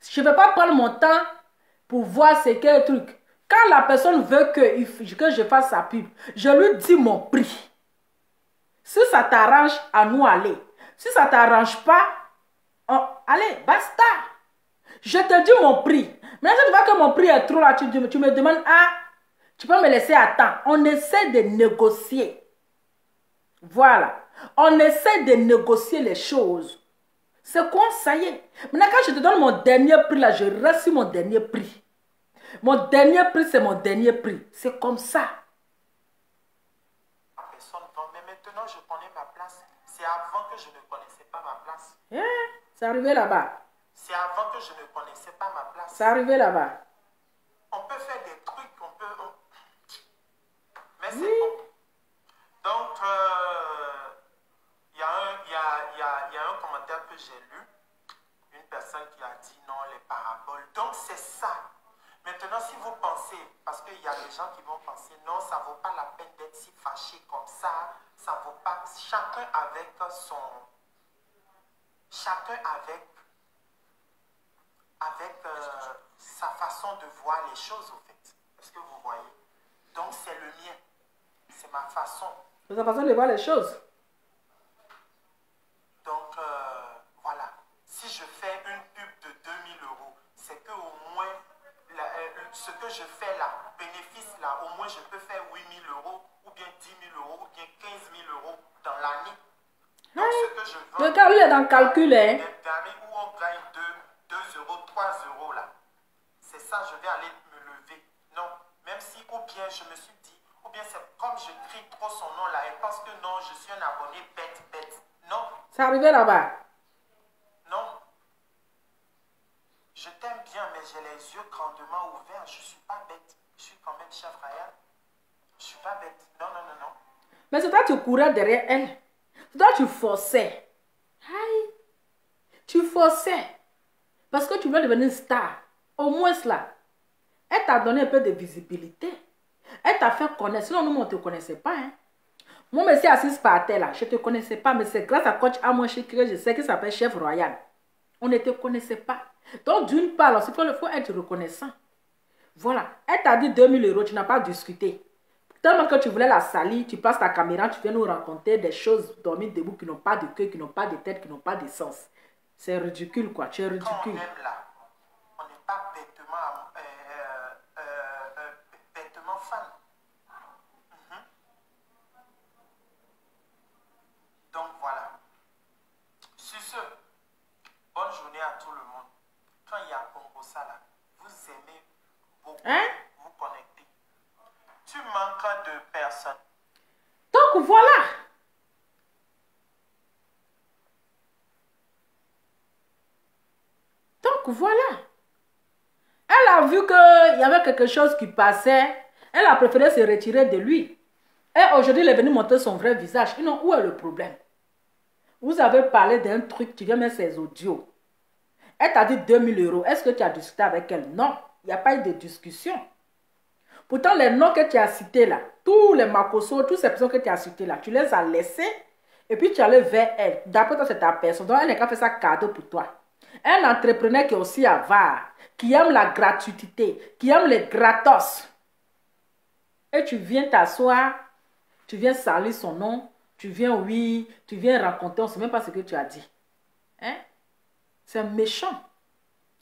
Je ne vais pas prendre mon temps pour voir ce qu'est le truc. Quand la personne veut que je fasse sa pub, je lui dis mon prix. Si ça t'arrange, à nous aller. Si ça ne t'arrange pas, allez, basta. Je te dis mon prix. Maintenant, si tu vois que mon prix est trop là, tu me demandes, tu peux me laisser attendre. On essaie de négocier. Voilà. On essaie de négocier les choses. C'est quoi, ça y est. Maintenant, quand je te donne mon dernier prix, là, je reste sur mon dernier prix. Mon dernier prix, c'est mon dernier prix. C'est comme ça. ans, mais maintenant je connais ma place. C'est avant que je ne connaissais pas ma place. C'est arrivé là-bas. C'est avant que je ne connaissais pas ma place. C'est arrivé là-bas. On peut faire des trucs, on peut... Mais c'est bon. Donc, il y a un commentaire que j'ai lu. Une personne qui a dit non, les paraboles. Donc, c'est ça. Maintenant, si vous pensez, parce qu'il y a des gens qui vont penser, non, ça ne vaut pas la peine d'être si fâché comme ça ne vaut pas. Chacun avec sa façon de voir les choses, au fait. Est-ce que vous voyez? Donc, c'est le mien. C'est ma façon. C'est sa façon de voir les choses. Donc, voilà. Si je fais une pub de 2000 €, c'est qu'au moins, ce que je fais là, bénéfice là, au moins je peux faire 8000 €, ou bien 10 000 €, ou bien 15 000 € dans l'année. Donc, ce que je vends, le gars, lui, est dans le calcul, hein. des paris où on gagne 2 €, 3 €, là. C'est ça, je vais aller me lever. Non, même si, ou bien je me suis dit, ou bien c'est comme je crie trop son nom là, elle pense que non, je suis un abonné bête. Non. C'est arrivé là-bas. Non. Je t'aime bien, mais j'ai les yeux grandement ouverts. Je ne suis pas bête. Je suis quand même chef Ryan. Je ne suis pas bête. Non. Mais c'est toi, tu courais derrière elle. C'est toi, tu forçais. Aïe. Tu forçais. Parce que tu voulais devenir star. Au moins là. Elle t'a donné un peu de visibilité. Elle t'a fait connaître. Sinon, nous, on ne te connaissait pas. Hein. Moi, je suis assise par terre là. Je ne te connaissais pas. Mais c'est grâce à coach Amoshi que je sais qu'il s'appelle Chef Royal. On ne te connaissait pas. Donc, d'une part, il faut être reconnaissant. Voilà. Elle t'a dit 2000 €. Tu n'as pas discuté. Tellement que tu voulais la salir, tu passes ta caméra, tu viens nous raconter des choses dormir debout qui n'ont pas de queue, qui n'ont pas de tête, qui n'ont pas de sens. C'est ridicule, quoi. Tu es ridicule. Quand on aime là, on n'est pas bêtement fan. Donc voilà. Sur ce, bonne journée à tout le monde. Quand il y a Congo ça là, vous aimez beaucoup vous connecter. Tu manques de personnes. Donc voilà. Donc voilà. Elle a vu qu'il y avait quelque chose qui passait. Elle a préféré se retirer de lui. Et aujourd'hui, elle est venue montrer son vrai visage. Sinon, où est le problème? Vous avez parlé d'un truc, tu viens mettre ses audios. Elle t'a dit 2000 €. Est-ce que tu as discuté avec elle? Non, il n'y a pas eu de discussion. Pourtant, les noms que tu as cités là, tous les Makoso, toutes ces personnes que tu as citées là, tu les as laissés et puis tu allais vers elle. D'après toi, c'est ta personne. Donc, elle n'est qu'à faire ça cadeau pour toi. Un entrepreneur qui est aussi avare, qui aime la gratuité, qui aime les gratos. Et tu viens t'asseoir, tu viens salir son nom, tu viens, tu viens raconter, on ne sait même pas ce que tu as dit. Hein? C'est méchant.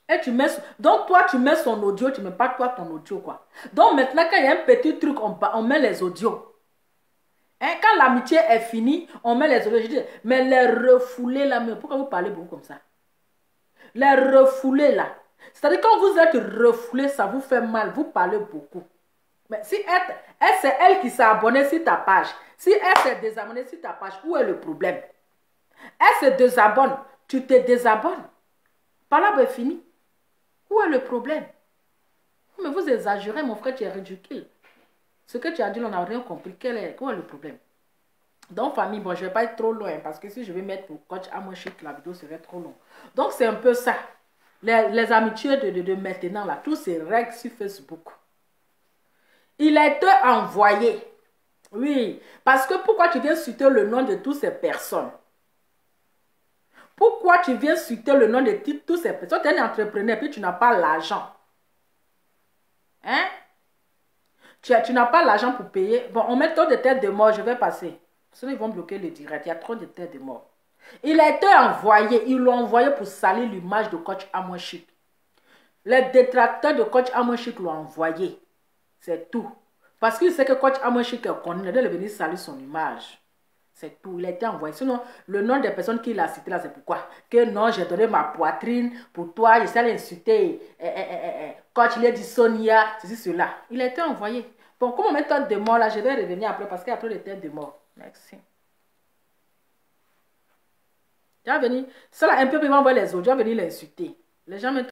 Et tu mets, donc toi, tu mets son audio, tu ne mets pas toi ton audio, quoi. Donc maintenant, quand il y a un petit truc, on met les audios. Hein? Quand l'amitié est finie, on met les audios. Je dis, mais les refoulés là, mais pourquoi vous parlez beaucoup comme ça? Les refoulés là. C'est-à-dire quand vous êtes refoulé, ça vous fait mal, vous parlez beaucoup. Mais si c'est elle qui s'est abonnée sur ta page, si elle s'est désabonnée sur ta page, où est le problème? Elle se désabonne, tu te désabonnes. Par là, c'est fini. Où est le problème? Mais vous exagérez, mon frère, tu es ridicule. Ce que tu as dit, on n'a rien compris. Où est le problème? Donc, famille, bon, je ne vais pas être trop loin parce que si je vais mettre pour coach Amoshi, la vidéo serait trop longue. Donc, c'est un peu ça. Les amitiés de maintenant, là, tous ces règles sur Facebook. Il a été envoyé. Oui, parce que pourquoi tu viens citer le nom de toutes ces personnes? Pourquoi tu viens citer le nom de toutes ces personnes? Tu es un entrepreneur puis tu n'as pas l'argent. Hein? Tu n'as pas l'argent pour payer. Bon, on met trop de têtes de mort, je vais passer. Sinon, ils vont bloquer le direct. Il y a trop de têtes de mort. Il a été envoyé. Ils l'ont envoyé pour salir l'image de coach Amoshi. Les détracteurs de coach Amoshi l'ont envoyé. C'est tout. Parce qu'il sait que coach Amoshi est connu, il doit venir salir son image. C'est tout. Il a été envoyé. Sinon, le nom des personnes qu'il a citées là, c'est pourquoi? Que non, j'ai donné ma poitrine pour toi. Il s'est insulté. Coach, il a dit Sonia, ceci, cela. Il a été envoyé. Bon, comme on met tête de mort là, je vais revenir après parce qu'il y a trop de têtes de mort. Merci. Tu vas venir, ça là un peu, ils vont envoyer les autres, tu vas venir l'insulter. Les gens me